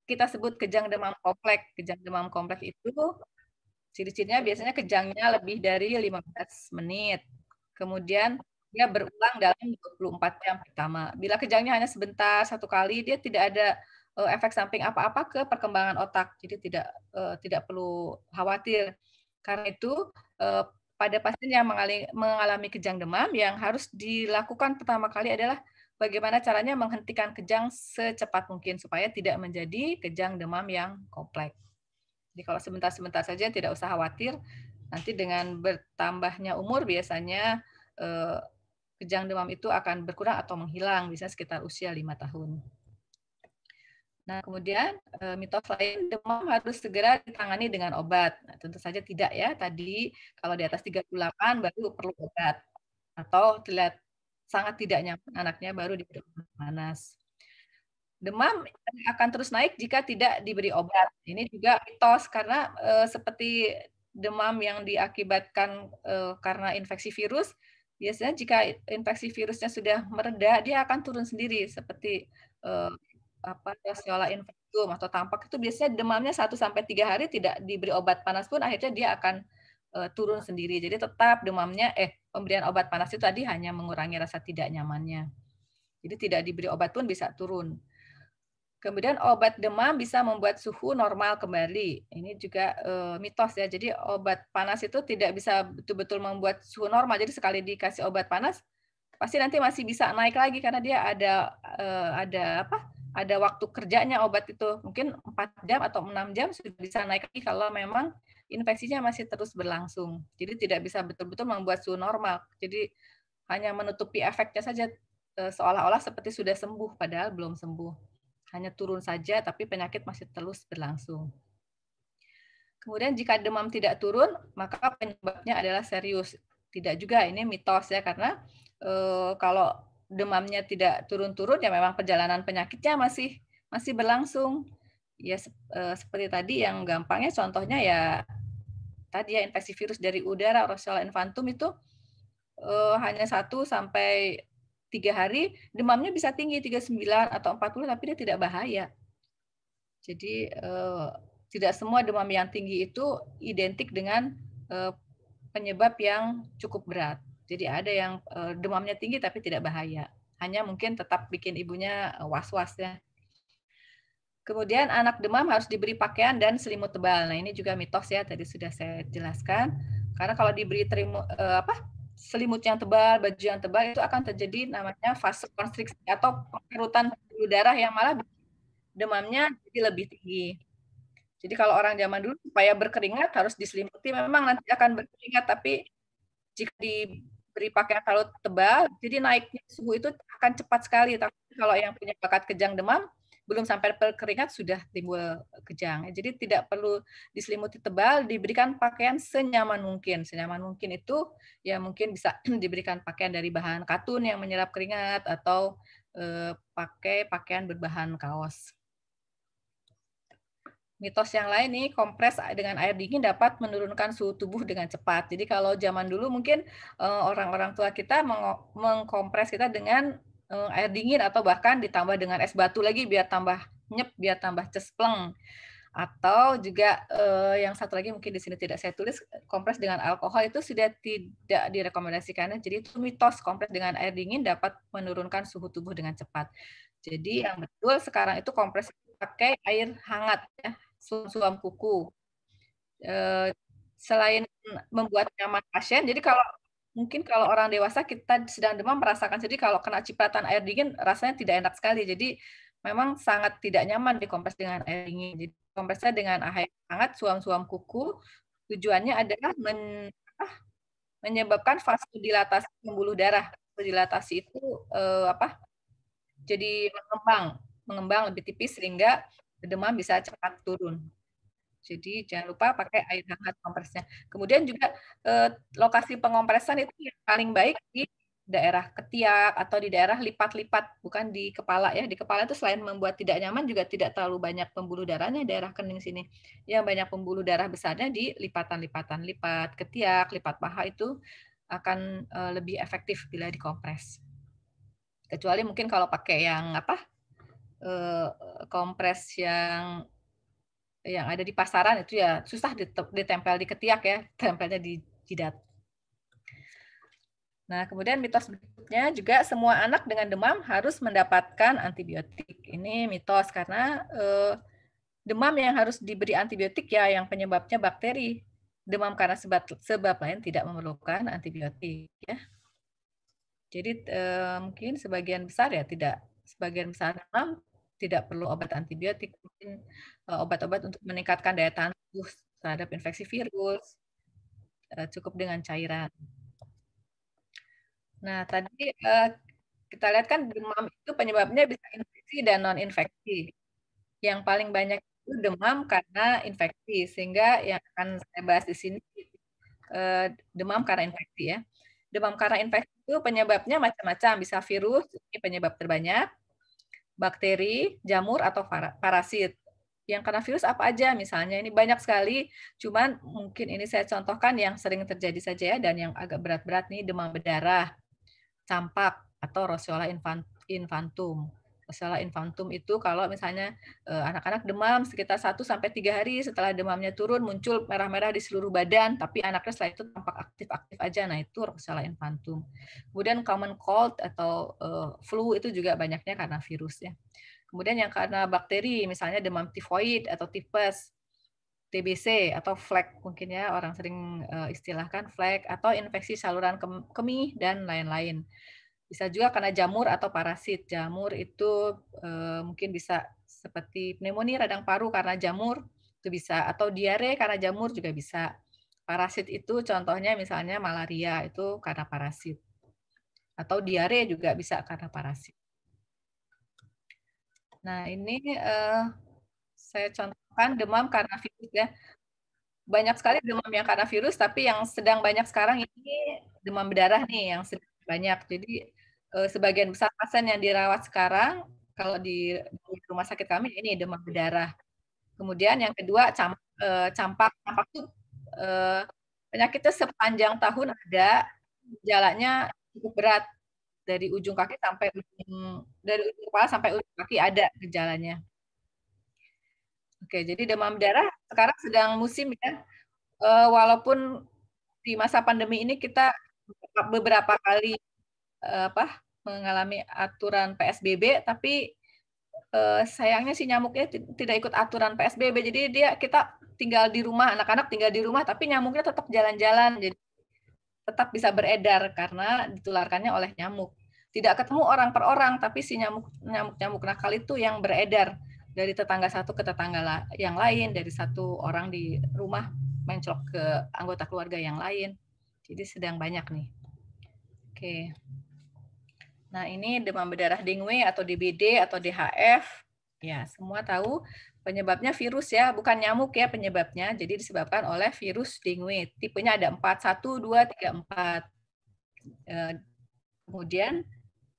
kita sebut kejang demam kompleks. Kejang demam kompleks itu ciri-cirinya biasanya kejangnya lebih dari 15 menit. Kemudian dia berulang dalam 24 jam pertama. Bila kejangnya hanya sebentar, satu kali, dia tidak ada efek samping apa-apa ke perkembangan otak. Jadi tidak perlu khawatir. Karena itu pada pasien yang mengalami kejang demam, yang harus dilakukan pertama kali adalah bagaimana caranya menghentikan kejang secepat mungkin supaya tidak menjadi kejang demam yang kompleks. Jadi kalau sebentar-sebentar saja tidak usah khawatir. Nanti dengan bertambahnya umur biasanya kejang demam itu akan berkurang atau menghilang, bisa sekitar usia 5 tahun. Nah, kemudian mitos lain, demam harus segera ditangani dengan obat. Nah, tentu saja tidak ya. Tadi kalau di atas 38 baru perlu obat. Atau terlihat sangat tidak nyaman anaknya baru diberi obat panas. Demam akan terus naik jika tidak diberi obat. Ini juga mitos karena seperti demam yang diakibatkan karena infeksi virus, biasanya jika infeksi virusnya sudah mereda, dia akan turun sendiri seperti Klebsiella infectum atau tampak itu biasanya demamnya 1-3 hari tidak diberi obat panas pun akhirnya dia akan turun sendiri. Jadi tetap demamnya pemberian obat panas itu tadi hanya mengurangi rasa tidak nyamannya. Jadi tidak diberi obat pun bisa turun. Kemudian obat demam bisa membuat suhu normal kembali. Ini juga mitos ya. Jadi obat panas itu tidak bisa betul-betul membuat suhu normal. Jadi sekali dikasih obat panas, pasti nanti masih bisa naik lagi karena dia ada waktu kerjanya obat itu. Mungkin 4 jam atau 6 jam sudah bisa naik lagi kalau memang infeksinya masih terus berlangsung. Jadi tidak bisa betul-betul membuat suhu normal. Jadi hanya menutupi efeknya saja seolah-olah seperti sudah sembuh padahal belum sembuh. Hanya turun saja, tapi penyakit masih terus berlangsung. Kemudian jika demam tidak turun, maka penyebabnya adalah serius. Tidak juga, ini mitos ya, karena kalau demamnya tidak turun-turun, ya memang perjalanan penyakitnya masih berlangsung. Ya seperti tadi yang gampangnya, contohnya ya tadi ya infeksi virus dari udara, Klebsiella infantum itu hanya 1-3 hari, demamnya bisa tinggi 39 atau 40, tapi dia tidak bahaya. Jadi tidak semua demam yang tinggi itu identik dengan penyebab yang cukup berat. Jadi ada yang demamnya tinggi tapi tidak bahaya. Hanya mungkin tetap bikin ibunya was-was ya. Kemudian anak demam harus diberi pakaian dan selimut tebal. Nah ini juga mitos ya, tadi sudah saya jelaskan. Karena kalau diberi selimut yang tebal, baju yang tebal, itu akan terjadi namanya vasokonstriksi atau pengerutan pembuluh darah yang malah demamnya jadi lebih tinggi. Jadi kalau orang zaman dulu supaya berkeringat harus diselimuti, memang nanti akan berkeringat, tapi jika diberi pakaian terlalu tebal, jadi naiknya suhu itu akan cepat sekali. Tapi kalau yang punya bakat kejang demam, belum sampai berkeringat sudah timbul kejang. Jadi tidak perlu diselimuti tebal, diberikan pakaian senyaman mungkin. Senyaman mungkin itu ya mungkin bisa diberikan pakaian dari bahan katun yang menyerap keringat atau pakai pakaian berbahan kaos. Mitos yang lain nih, kompres dengan air dingin dapat menurunkan suhu tubuh dengan cepat. Jadi kalau zaman dulu mungkin orang-orang tua kita mengkompres kita dengan air dingin atau bahkan ditambah dengan es batu lagi biar tambah nyep, biar tambah cespleng. Atau juga yang satu lagi mungkin di sini tidak saya tulis, kompres dengan alkohol itu sudah tidak direkomendasikan. Jadi itu mitos, kompres dengan air dingin dapat menurunkan suhu tubuh dengan cepat. Jadi yang betul sekarang itu kompres pakai air hangat ya, suam kuku. Selain membuat nyaman pasien, jadi mungkin kalau orang dewasa kita sedang demam merasakan, jadi kalau kena cipratan air dingin rasanya tidak enak sekali. Jadi memang sangat tidak nyaman dikompres dengan air dingin. Jadi kompresnya dengan air hangat, suam-suam kuku. Tujuannya adalah menyebabkan vasodilatasi pembuluh darah. Vasodilatasi itu jadi mengembang lebih tipis sehingga demam bisa cepat turun. Jadi jangan lupa pakai air hangat kompresnya. Kemudian juga lokasi pengompresan itu yang paling baik di daerah ketiak atau di daerah lipat-lipat, bukan di kepala ya. Di kepala itu selain membuat tidak nyaman juga tidak terlalu banyak pembuluh darahnya daerah kening sini. Yang banyak pembuluh darah besarnya di lipatan-lipatan, lipat ketiak, lipat paha itu akan lebih efektif bila dikompres. Kecuali mungkin kalau pakai yang kompres yang ada di pasaran itu ya susah ditempel di ketiak ya, tempelnya di jidat. Nah, kemudian mitos berikutnya juga semua anak dengan demam harus mendapatkan antibiotik. Ini mitos karena demam yang harus diberi antibiotik ya yang penyebabnya bakteri. Demam karena sebab lain tidak memerlukan antibiotik ya. Jadi mungkin sebagian besar ya sebagian besar demam tidak perlu obat antibiotik, mungkin obat-obat untuk meningkatkan daya tahan tubuh terhadap infeksi virus, cukup dengan cairan. Nah, tadi kita lihat kan demam itu penyebabnya bisa infeksi dan non-infeksi. Yang paling banyak itu demam karena infeksi, sehingga yang akan saya bahas di sini demam karena infeksi ya. Demam karena infeksi itu penyebabnya macam-macam, bisa virus, ini penyebab terbanyak, bakteri, jamur, atau parasit. Yang kena virus apa aja misalnya, ini banyak sekali, cuman mungkin ini saya contohkan yang sering terjadi saja ya, dan yang agak berat-berat nih, demam berdarah, campak, atau Roseola infantum. Roseola infantum itu kalau misalnya anak-anak demam sekitar 1-3 hari setelah demamnya turun muncul merah-merah di seluruh badan, tapi anaknya setelah itu tampak aktif-aktif aja. Nah, itu Roseola infantum. Kemudian common cold atau flu itu juga banyaknya karena virus ya. Kemudian yang karena bakteri, misalnya demam tifoid atau tipes, TBC atau flek mungkin ya orang sering istilahkan flek, atau infeksi saluran kemih dan lain-lain. Bisa juga karena jamur atau parasit. Jamur itu mungkin bisa seperti pneumonia radang paru karena jamur, itu bisa, atau diare karena jamur juga bisa. Parasit itu contohnya misalnya malaria, itu karena parasit. Atau diare juga bisa karena parasit. Nah, ini saya contohkan demam karena virus ya. Banyak sekali demam yang karena virus, tapi yang sedang banyak sekarang ini demam berdarah nih, yang sedang banyak. Jadi sebagian besar pasien yang dirawat sekarang kalau di rumah sakit kami ini demam berdarah. Kemudian yang kedua campak. Campak itu penyakitnya sepanjang tahun ada, gejalanya cukup berat dari ujung kaki sampai dari ujung kepala sampai ujung kaki ada gejalanya. Oke, jadi demam berdarah sekarang sedang musim ya. Walaupun di masa pandemi ini kita beberapa kali mengalami aturan PSBB, tapi sayangnya si nyamuknya tidak ikut aturan PSBB. Jadi kita tinggal di rumah, anak-anak tinggal di rumah, tapi nyamuknya tetap jalan-jalan, jadi tetap bisa beredar karena ditularkannya oleh nyamuk. Tidak ketemu orang per orang, tapi si nyamuk nakal itu yang beredar dari tetangga satu ke tetangga yang lain, dari satu orang di rumah menclok ke anggota keluarga yang lain. Jadi sedang banyak nih. Oke. Nah, ini demam berdarah dengue atau DBD atau DHF. Ya, semua tahu penyebabnya virus ya, bukan nyamuk ya penyebabnya. Jadi disebabkan oleh virus dengue. Tipenya ada 4, 1, 2, 3, 4. Kemudian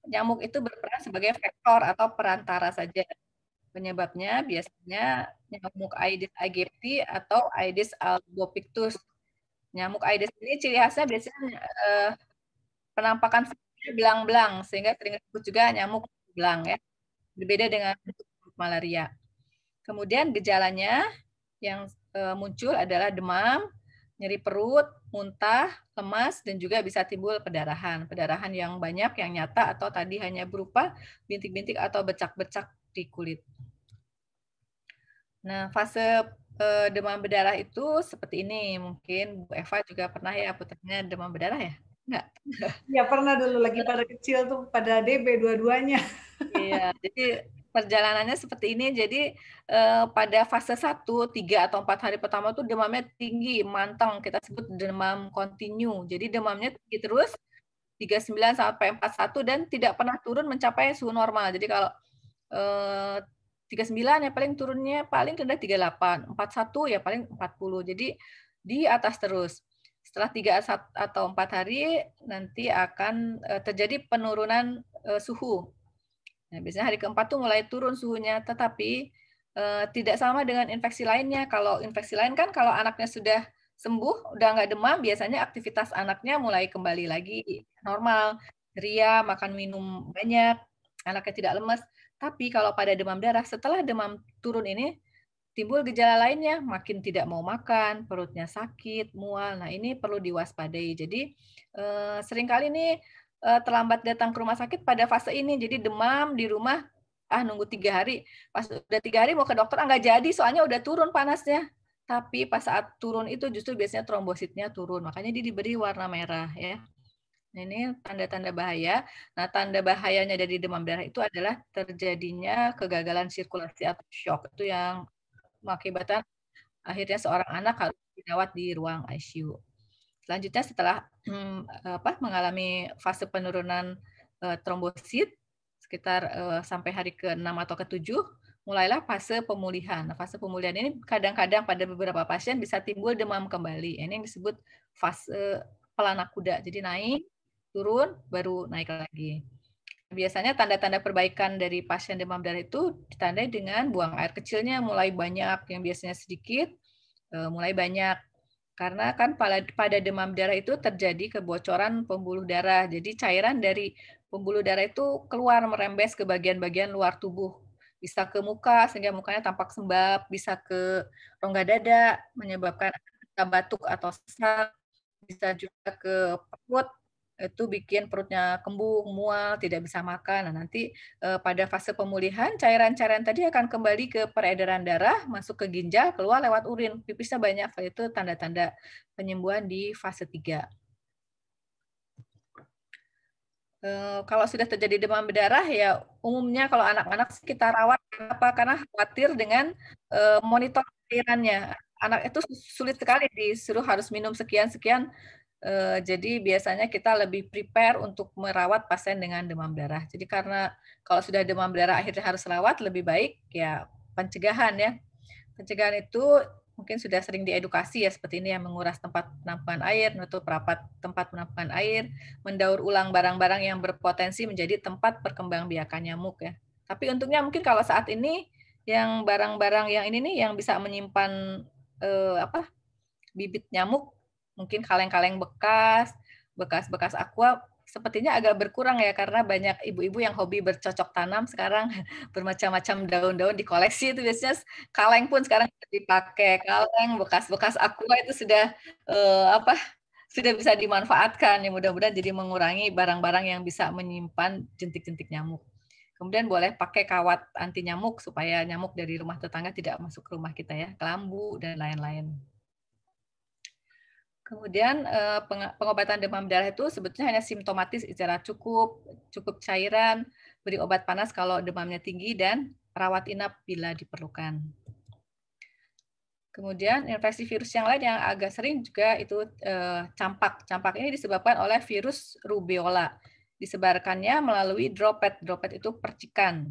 nyamuk itu berperan sebagai vektor atau perantara saja. Penyebabnya biasanya nyamuk Aedes aegypti atau Aedes albopictus. Nyamuk Aedes ini ciri khasnya biasanya penampakan belang-belang, sehingga sering disebut juga nyamuk belang ya. Berbeda dengan malaria. Kemudian gejalanya yang muncul adalah demam, nyeri perut, muntah, lemas, dan juga bisa timbul pendarahan. Pendarahan yang banyak, yang nyata, atau tadi hanya berupa bintik-bintik atau becak-becak di kulit. Nah, fase demam berdarah itu seperti ini. Mungkin Bu Eva juga pernah ya putarnya demam berdarah ya? Enggak? Ya pernah dulu lagi pada kecil tuh, pada DB dua-duanya. Iya, jadi perjalanannya seperti ini. Jadi pada fase 1, 3 atau 4 hari pertama tuh demamnya tinggi, manteng, kita sebut demam kontinu. Jadi demamnya tinggi terus 39 sampai 41 dan tidak pernah turun mencapai suhu normal. Jadi kalau 39 ya paling turunnya paling rendah 38, 41 ya paling 40. Jadi di atas terus. Setelah 3 atau 4 hari nanti akan terjadi penurunan suhu. Nah, biasanya hari keempat tuh mulai turun suhunya, tetapi tidak sama dengan infeksi lainnya. Kalau infeksi lain kan kalau anaknya sudah sembuh, udah nggak demam, biasanya aktivitas anaknya mulai kembali lagi normal, ceria, makan minum banyak, anaknya tidak lemas. Tapi kalau pada demam darah, setelah demam turun ini, timbul gejala lainnya, makin tidak mau makan, perutnya sakit, mual. Nah, ini perlu diwaspadai. Jadi, seringkali nih terlambat datang ke rumah sakit pada fase ini. Jadi demam di rumah, nunggu 3 hari. Pas udah 3 hari mau ke dokter, nggak jadi, soalnya udah turun panasnya. Tapi pas saat turun itu justru biasanya trombositnya turun. Makanya dia diberi warna merah ya. Nah, ini tanda-tanda bahaya. Nah, tanda bahayanya dari demam darah itu adalah terjadinya kegagalan sirkulasi atau shock. Itu yang mengakibatkan akhirnya seorang anak harus dirawat di ruang ICU. Selanjutnya setelah mengalami fase penurunan trombosit sekitar sampai hari ke-6 atau ke-7, mulailah fase pemulihan. Nah, fase pemulihan ini kadang-kadang pada beberapa pasien bisa timbul demam kembali. Ini yang disebut fase pelana kuda. Jadi naik, turun, baru naik lagi. Biasanya tanda-tanda perbaikan dari pasien demam darah itu ditandai dengan buang air kecilnya mulai banyak, yang biasanya sedikit, mulai banyak. Karena kan pada demam darah itu terjadi kebocoran pembuluh darah. Jadi cairan dari pembuluh darah itu keluar merembes ke bagian-bagian luar tubuh. Bisa ke muka sehingga mukanya tampak sembab, bisa ke rongga dada menyebabkan batuk atau sesak, bisa juga ke perut, itu bikin perutnya kembung, mual, tidak bisa makan. Nah, nanti pada fase pemulihan, cairan-cairan tadi akan kembali ke peredaran darah, masuk ke ginjal, keluar lewat urin. Pipisnya banyak, itu tanda-tanda penyembuhan di fase 3. Kalau sudah terjadi demam berdarah, ya umumnya kalau anak-anak kita rawat, kenapa? Karena khawatir dengan monitor cairannya. Anak itu sulit sekali disuruh harus minum sekian-sekian. Jadi biasanya kita lebih prepare untuk merawat pasien dengan demam berdarah. Jadi karena kalau sudah demam berdarah akhirnya harus rawat, lebih baik ya pencegahan ya. Pencegahan itu mungkin sudah sering diedukasi ya seperti ini, yang menguras tempat penampungan air, menutup rapat tempat penampungan air, mendaur ulang barang-barang yang berpotensi menjadi tempat perkembangbiakan nyamuk ya. Tapi untungnya mungkin kalau saat ini yang barang-barang yang ini nih yang bisa menyimpan bibit nyamuk, mungkin kaleng-kaleng bekas, bekas-bekas aqua, sepertinya agak berkurang ya, karena banyak ibu-ibu yang hobi bercocok tanam sekarang, bermacam-macam daun-daun dikoleksi itu biasanya kaleng pun sekarang dipakai, kaleng bekas-bekas aqua itu sudah sudah bisa dimanfaatkan ya, mudah-mudahan jadi mengurangi barang-barang yang bisa menyimpan jentik-jentik nyamuk. Kemudian boleh pakai kawat anti nyamuk supaya nyamuk dari rumah tetangga tidak masuk ke rumah kita ya, kelambu dan lain-lain. Kemudian pengobatan demam berdarah itu sebetulnya hanya simptomatis, istirahat cukup cairan, beri obat panas kalau demamnya tinggi, dan rawat inap bila diperlukan. Kemudian infeksi virus yang lain yang agak sering juga itu campak. Campak ini disebabkan oleh virus rubeola. Disebarkannya melalui droplet. Droplet itu percikan.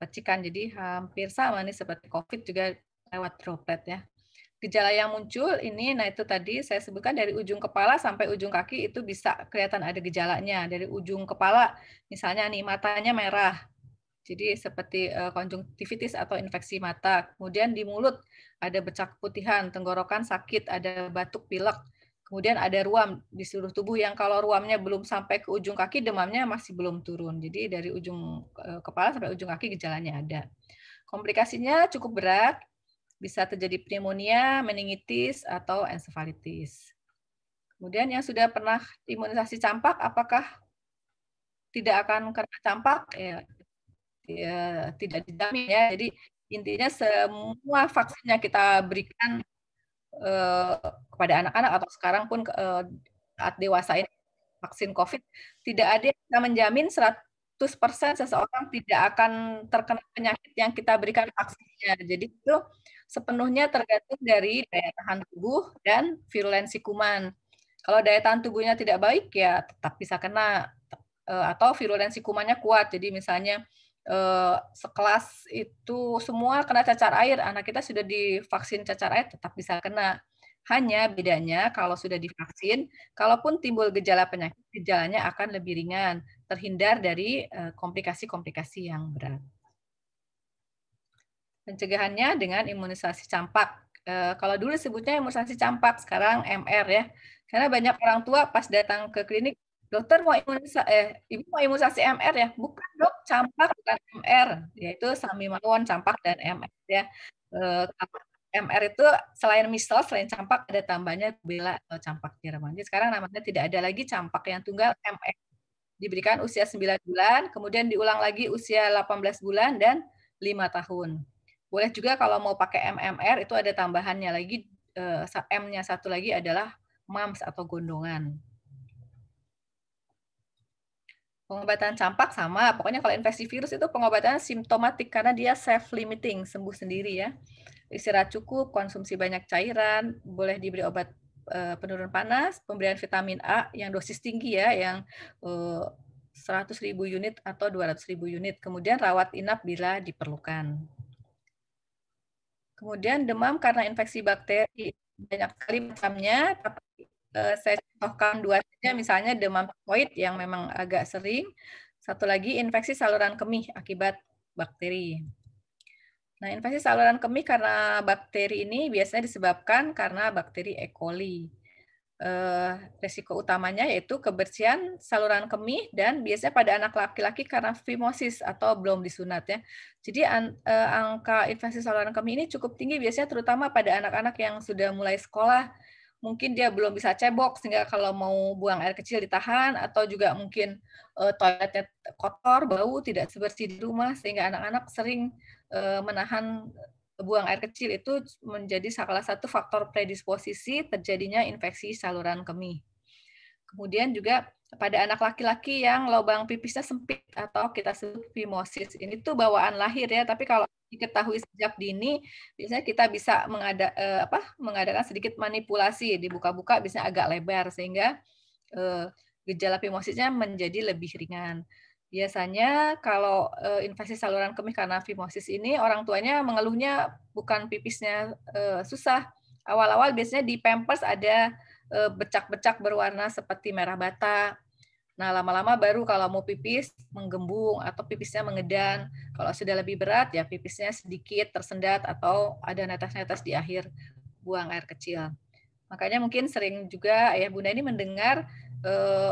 Percikan, jadi hampir sama nih seperti COVID juga lewat droplet ya. Gejala yang muncul ini, nah itu tadi saya sebutkan dari ujung kepala sampai ujung kaki itu bisa kelihatan ada gejalanya. Dari ujung kepala, misalnya nih matanya merah, jadi seperti konjungtivitis atau infeksi mata. Kemudian di mulut ada bercak putihan, tenggorokan sakit, ada batuk pilek. Kemudian ada ruam di seluruh tubuh yang kalau ruamnya belum sampai ke ujung kaki, demamnya masih belum turun. Jadi dari ujung kepala sampai ujung kaki gejalanya ada. Komplikasinya cukup berat, bisa terjadi pneumonia, meningitis, atau ensefalitis. Kemudian yang sudah pernah imunisasi campak, apakah tidak akan kena campak? Ya, tidak dijamin ya. Jadi intinya semua vaksin yang kita berikan kepada anak-anak atau sekarang pun saat dewasa ini vaksin COVID, tidak ada yang bisa menjamin 100% seseorang tidak akan terkena penyakit yang kita berikan vaksinnya. Jadi itu sepenuhnya tergantung dari daya tahan tubuh dan virulensi kuman. Kalau daya tahan tubuhnya tidak baik ya tetap bisa kena, atau virulensi kumannya kuat. Jadi misalnya sekelas itu semua kena cacar air, anak kita sudah divaksin cacar air tetap bisa kena. Hanya bedanya kalau sudah divaksin, kalaupun timbul gejala penyakit, gejalanya akan lebih ringan, terhindar dari komplikasi-komplikasi yang berat. Pencegahannya dengan imunisasi campak. Kalau dulu sebutnya imunisasi campak, sekarang MR ya. Karena banyak orang tua pas datang ke klinik, dokter mau ibu mau imunisasi MR ya? Bukan dok, campak bukan MR. Yaitu sami mawon campak dan MR ya. MR itu selain measles, selain campak ada tambahnya rubella atau campak Jerman. Jadi sekarang namanya tidak ada lagi campak yang tunggal, MR. Diberikan usia 9 bulan, kemudian diulang lagi usia 18 bulan dan 5 tahun. Boleh juga kalau mau pakai MMR itu ada tambahannya lagi, M-nya satu lagi adalah mumps atau gondongan. Pengobatan campak sama, pokoknya kalau infeksi virus itu pengobatannya simptomatik karena dia self-limiting, sembuh sendiri ya. Istirahat cukup, konsumsi banyak cairan, boleh diberi obat penurun panas, pemberian vitamin A yang dosis tinggi ya, yang 100.000 unit atau 200.000 unit. Kemudian rawat inap bila diperlukan. Kemudian demam karena infeksi bakteri, banyak sekali macamnya, tapi saya contohkan dua saja, misalnya demam tifoid yang memang agak sering, satu lagi infeksi saluran kemih akibat bakteri. Nah, infeksi saluran kemih karena bakteri ini biasanya disebabkan karena bakteri E. coli. Resiko utamanya yaitu kebersihan saluran kemih dan biasanya pada anak laki-laki karena fimosis atau belum disunat ya. Jadi angka infeksi saluran kemih ini cukup tinggi biasanya terutama pada anak-anak yang sudah mulai sekolah. Mungkin dia belum bisa cebok sehingga kalau mau buang air kecil ditahan atau juga mungkin toiletnya kotor, bau, tidak sebersih di rumah sehingga anak-anak sering menahan buang air kecil itu menjadi salah satu faktor predisposisi terjadinya infeksi saluran kemih. Kemudian juga pada anak laki-laki yang lubang pipisnya sempit atau kita sebut fimosis. Ini tuh bawaan lahir ya, tapi kalau diketahui sejak dini, biasanya kita bisa mengadakan sedikit manipulasi, dibuka-buka biasanya agak lebar sehingga gejala fimosisnya menjadi lebih ringan. Biasanya kalau infeksi saluran kemih karena fimosis ini orang tuanya mengeluhnya bukan pipisnya susah. Awal-awal biasanya di pampers ada bercak-bercak berwarna seperti merah bata. Nah, lama-lama baru kalau mau pipis menggembung atau pipisnya mengedan. Kalau sudah lebih berat ya pipisnya sedikit tersendat atau ada netes-netes di akhir buang air kecil. Makanya mungkin sering juga ayah bunda ini mendengar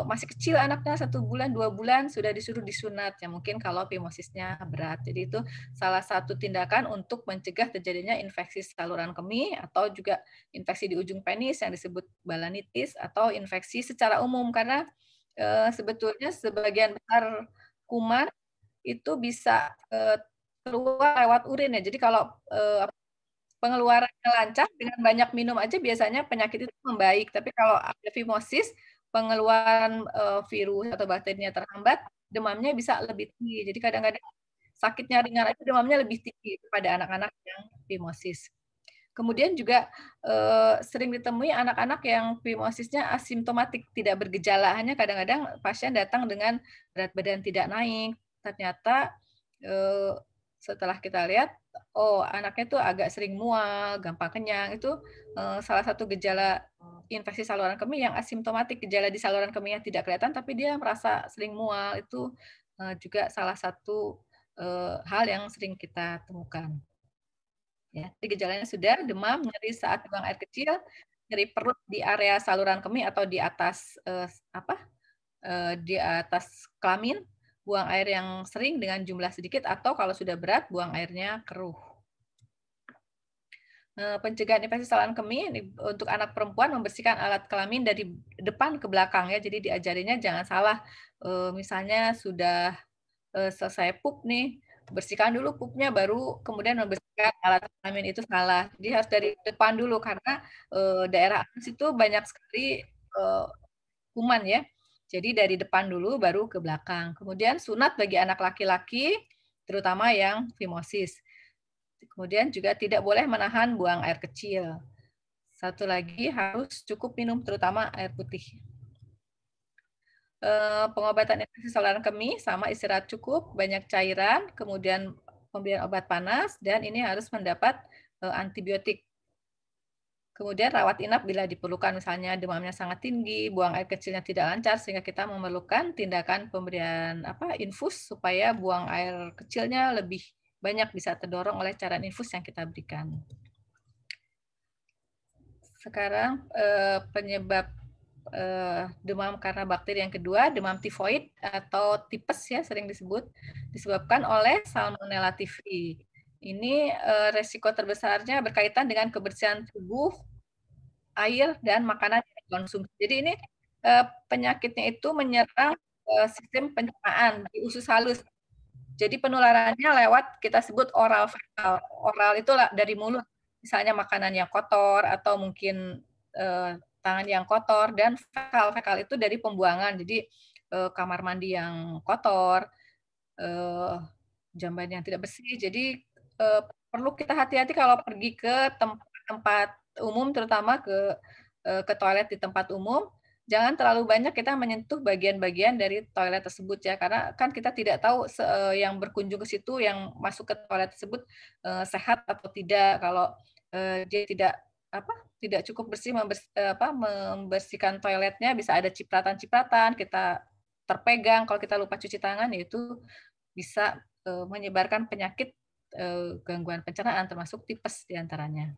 masih kecil anaknya 1 bulan 2 bulan sudah disuruh disunat ya mungkin kalau fimosisnya berat. Jadi itu salah satu tindakan untuk mencegah terjadinya infeksi saluran kemih atau juga infeksi di ujung penis yang disebut balanitis atau infeksi secara umum karena sebetulnya sebagian besar kuman itu bisa keluar lewat urin ya. Jadi kalau pengeluarannya lancar dengan banyak minum aja biasanya penyakit itu membaik. Tapi kalau ada fimosis, pengeluaran virus atau bakterinya terhambat, demamnya bisa lebih tinggi. Jadi kadang-kadang sakitnya ringan aja demamnya lebih tinggi pada anak-anak yang phimosis. Kemudian juga sering ditemui anak-anak yang phimosisnya asimptomatik, tidak bergejala, hanya kadang-kadang pasien datang dengan berat badan tidak naik, ternyata setelah kita lihat, oh anaknya tuh agak sering mual, gampang kenyang, itu salah satu gejala infeksi saluran kemih yang asimptomatik, gejala di saluran kemihnya tidak kelihatan, tapi dia merasa sering mual, itu juga salah satu hal yang sering kita temukan. Ya, jadi gejalanya sudah demam, nyeri saat buang air kecil, nyeri perut di area saluran kemih atau di atas di atas kelamin, buang air yang sering dengan jumlah sedikit atau kalau sudah berat buang airnya keruh. Pencegahan infeksi saluran kemih untuk anak perempuan membersihkan alat kelamin dari depan ke belakang ya. Jadi diajarinya jangan salah. Misalnya sudah selesai pup nih, bersihkan dulu pupnya baru kemudian membersihkan alat kelamin, itu salah. Jadi harus dari depan dulu karena daerah anus itu banyak sekali kuman ya. Jadi dari depan dulu baru ke belakang. Kemudian sunat bagi anak laki-laki terutama yang phimosis. Kemudian juga tidak boleh menahan buang air kecil. Satu lagi harus cukup minum terutama air putih. Pengobatan infeksi saluran kemih sama istirahat cukup, banyak cairan, kemudian pemberian obat panas, dan ini harus mendapat antibiotik. Kemudian rawat inap bila diperlukan, misalnya demamnya sangat tinggi, buang air kecilnya tidak lancar, sehingga kita memerlukan tindakan pemberian infus supaya buang air kecilnya lebih banyak bisa terdorong oleh cairan infus yang kita berikan. Sekarang penyebab demam karena bakteri yang kedua, demam tifoid atau tipes ya sering disebabkan oleh Salmonella typhi. Ini resiko terbesarnya berkaitan dengan kebersihan tubuh, air, dan makanan yang dikonsumsi. Jadi ini penyakitnya itu menyerang sistem pencernaan di usus halus. Jadi penularannya lewat kita sebut oral fekal. Oral itu dari mulut, misalnya makanan yang kotor atau mungkin tangan yang kotor, dan fekal itu dari pembuangan. Jadi kamar mandi yang kotor, jamban yang tidak bersih. Jadi perlu kita hati-hati kalau pergi ke tempat umum, terutama ke toilet di tempat umum. Jangan terlalu banyak kita menyentuh bagian-bagian dari toilet tersebut ya, karena kan kita tidak tahu yang berkunjung ke situ, yang masuk ke toilet tersebut sehat atau tidak. Kalau dia tidak cukup bersih membersihkan toiletnya, bisa ada cipratan-cipratan, kita terpegang, kalau kita lupa cuci tangan, yaitu bisa menyebarkan penyakit gangguan pencernaan, termasuk tipes diantaranya.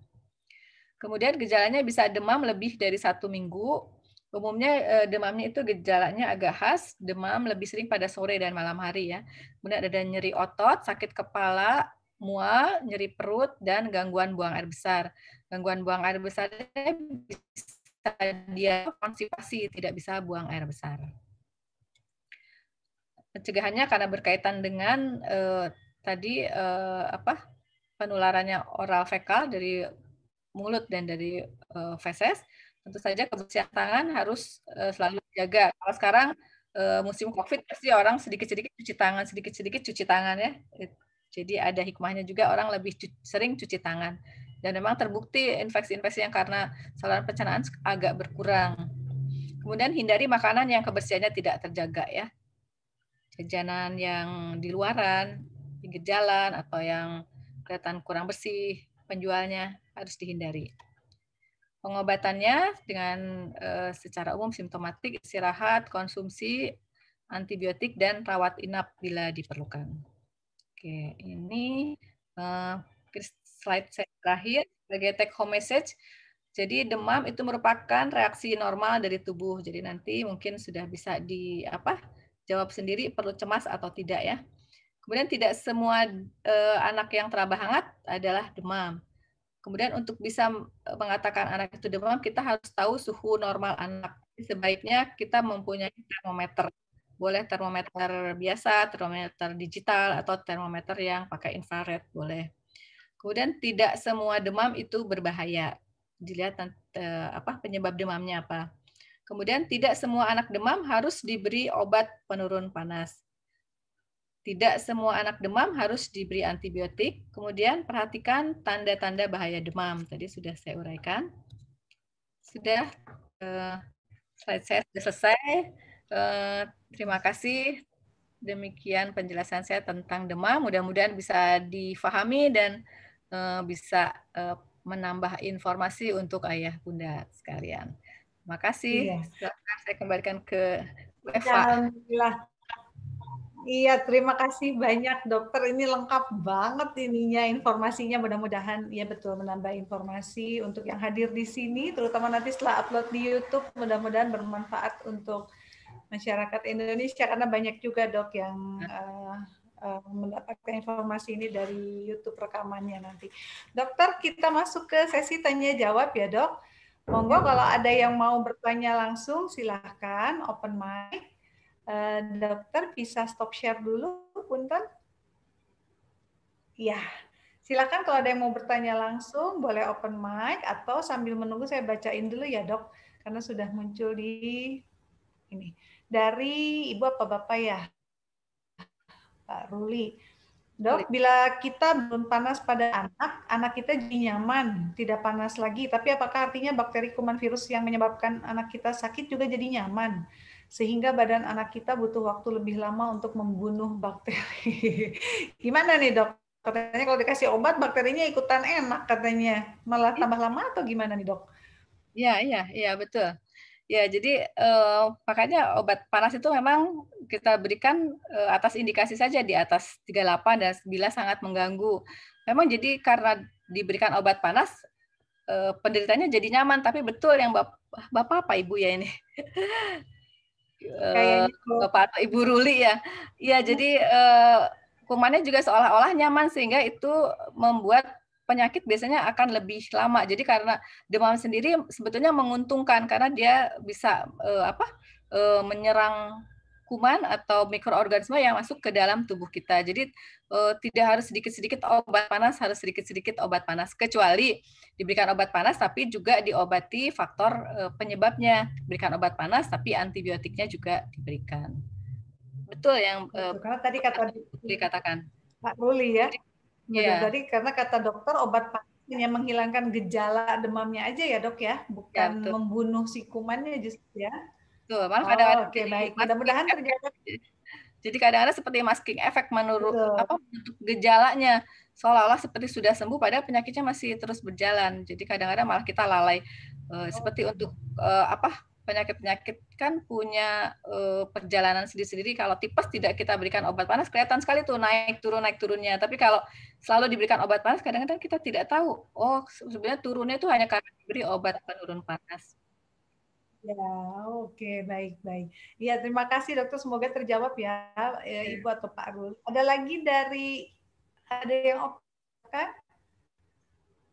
Kemudian gejalanya bisa demam lebih dari 1 minggu. Umumnya demamnya itu gejalanya agak khas, demam lebih sering pada sore dan malam hari ya. Kemudian ada nyeri otot, sakit kepala, mual, nyeri perut, dan gangguan buang air besar. Gangguan buang air besarnya bisa dia konstipasi, tidak bisa buang air besar. Pencegahannya karena berkaitan dengan penularannya oral fekal dari mulut dan dari feses, tentu saja kebersihan tangan harus selalu dijaga. Kalau sekarang musim COVID pasti orang sedikit-sedikit cuci tangan ya. Jadi ada hikmahnya juga, orang lebih sering cuci tangan. Dan memang terbukti infeksi-infeksi yang karena saluran pencernaan agak berkurang. Kemudian hindari makanan yang kebersihannya tidak terjaga ya. Jajanan yang di luaran, pinggir jalan, atau yang kelihatan kurang bersih penjualnya harus dihindari. Pengobatannya dengan secara umum simptomatik, istirahat, konsumsi antibiotik, dan rawat inap bila diperlukan. Oke, ini slide saya terakhir sebagai take home message. Jadi demam itu merupakan reaksi normal dari tubuh. Jadi nanti mungkin sudah bisa jawab sendiri perlu cemas atau tidak ya. Kemudian tidak semua anak yang teraba hangat adalah demam. Kemudian untuk bisa mengatakan anak itu demam, kita harus tahu suhu normal anak. Sebaiknya kita mempunyai termometer. Boleh termometer biasa, termometer digital, atau termometer yang pakai infrared boleh. Kemudian tidak semua demam itu berbahaya. Dilihat penyebab demamnya apa. Kemudian tidak semua anak demam harus diberi obat penurun panas. Tidak semua anak demam harus diberi antibiotik. Kemudian perhatikan tanda-tanda bahaya demam. Tadi sudah saya uraikan. Sudah, slide saya sudah selesai. Terima kasih. Demikian penjelasan saya tentang demam. Mudah-mudahan bisa difahami dan bisa menambah informasi untuk ayah bunda sekalian. Terima kasih. Iya. Silakan saya kembalikan ke Ya, Eva. alhamdulillah. Iya, terima kasih banyak dokter. Ini lengkap banget ininya informasinya. Mudah-mudahan ya betul menambah informasi untuk yang hadir di sini, terutama nanti setelah upload di YouTube. Mudah-mudahan bermanfaat untuk masyarakat Indonesia karena banyak juga dok yang mendapatkan informasi ini dari YouTube rekamannya nanti. Dokter, kita masuk ke sesi tanya jawab ya dok. Monggo kalau ada yang mau bertanya langsung silahkan open mic. Dokter bisa stop share dulu, punten. Ya, silakan kalau ada yang mau bertanya langsung, boleh open mic atau sambil menunggu saya bacain dulu ya dok, karena sudah muncul di ini. Dari Ibu apa Bapak ya? Pak Ruli. Dok, bila kita belum panas pada anak, anak kita jadi nyaman, tidak panas lagi. Tapi apakah artinya bakteri kuman virus yang menyebabkan anak kita sakit juga jadi nyaman? Sehingga badan anak kita butuh waktu lebih lama untuk membunuh bakteri. Gimana nih dok? Katanya kalau dikasih obat, bakterinya ikutan enak katanya. Malah tambah lama atau gimana nih dok? Iya, betul. Ya, jadi makanya obat panas itu memang kita berikan atas indikasi saja di atas 38 dan bila sangat mengganggu. Memang jadi karena diberikan obat panas, penderitanya jadi nyaman, tapi betul yang Bapak apa Ibu ya ini? Kayaknya Bapak atau Ibu Ruli ya. Iya, jadi kumannya juga seolah-olah nyaman sehingga itu membuat penyakit biasanya akan lebih lama. Jadi karena demam sendiri sebetulnya menguntungkan karena dia bisa menyerang kuman atau mikroorganisme yang masuk ke dalam tubuh kita. Jadi tidak harus sedikit-sedikit obat panas, harus sedikit-sedikit obat panas. Kecuali diberikan obat panas tapi juga diobati faktor penyebabnya. Diberikan obat panas tapi antibiotiknya juga diberikan. Betul yang karena tadi kata dikatakan. Pak Ruli ya. Iya. Tadi karena kata dokter obat panas hanya menghilangkan gejala demamnya aja ya dok ya, bukan Ya, membunuh si kumannya justru ya. Betul, malah kadang-kadang Oke, baik. Mudah-mudahan terjawab. Jadi kadang-kadang seperti masking effect menurut untuk gejalanya seolah-olah seperti sudah sembuh padahal penyakitnya masih terus berjalan. Jadi kadang-kadang malah kita lalai seperti untuk penyakit-penyakit kan punya perjalanan sendiri-sendiri. Kalau tipes tidak kita berikan obat panas kelihatan sekali tuh naik turunnya. Tapi kalau selalu diberikan obat panas kadang-kadang kita tidak tahu. Oh, sebenarnya turunnya itu hanya karena diberi obat penurun panas. Ya, oke, baik. Ya, terima kasih dokter. Semoga terjawab ya, Ibu atau Pak Rul. Ada lagi ada yang kan?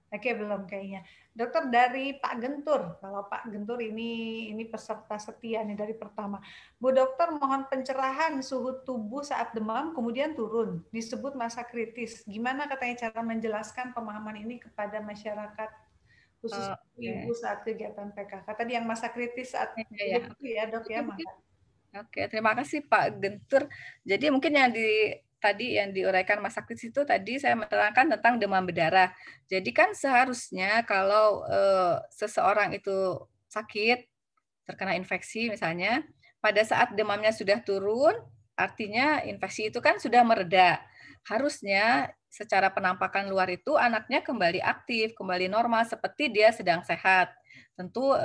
Oke, belum kayaknya. Dokter dari Pak Gentur. Kalau Pak Gentur ini peserta setia nih dari pertama. Bu dokter, mohon pencerahan suhu tubuh saat demam kemudian turun. Disebut masa kritis. Gimana katanya cara menjelaskan pemahaman ini kepada masyarakat khusus ibu saat kegiatan PKK. Tadi yang masa kritis saat itu ya dok ya. Oke, terima kasih Pak Gentur. Jadi mungkin tadi yang diuraikan masa kritis itu tadi saya menerangkan tentang demam berdarah. Jadi kan seharusnya kalau seseorang itu sakit, terkena infeksi misalnya, pada saat demamnya sudah turun, artinya infeksi itu kan sudah mereda. Harusnya secara penampakan luar itu anaknya kembali aktif, kembali normal seperti dia sedang sehat. Tentu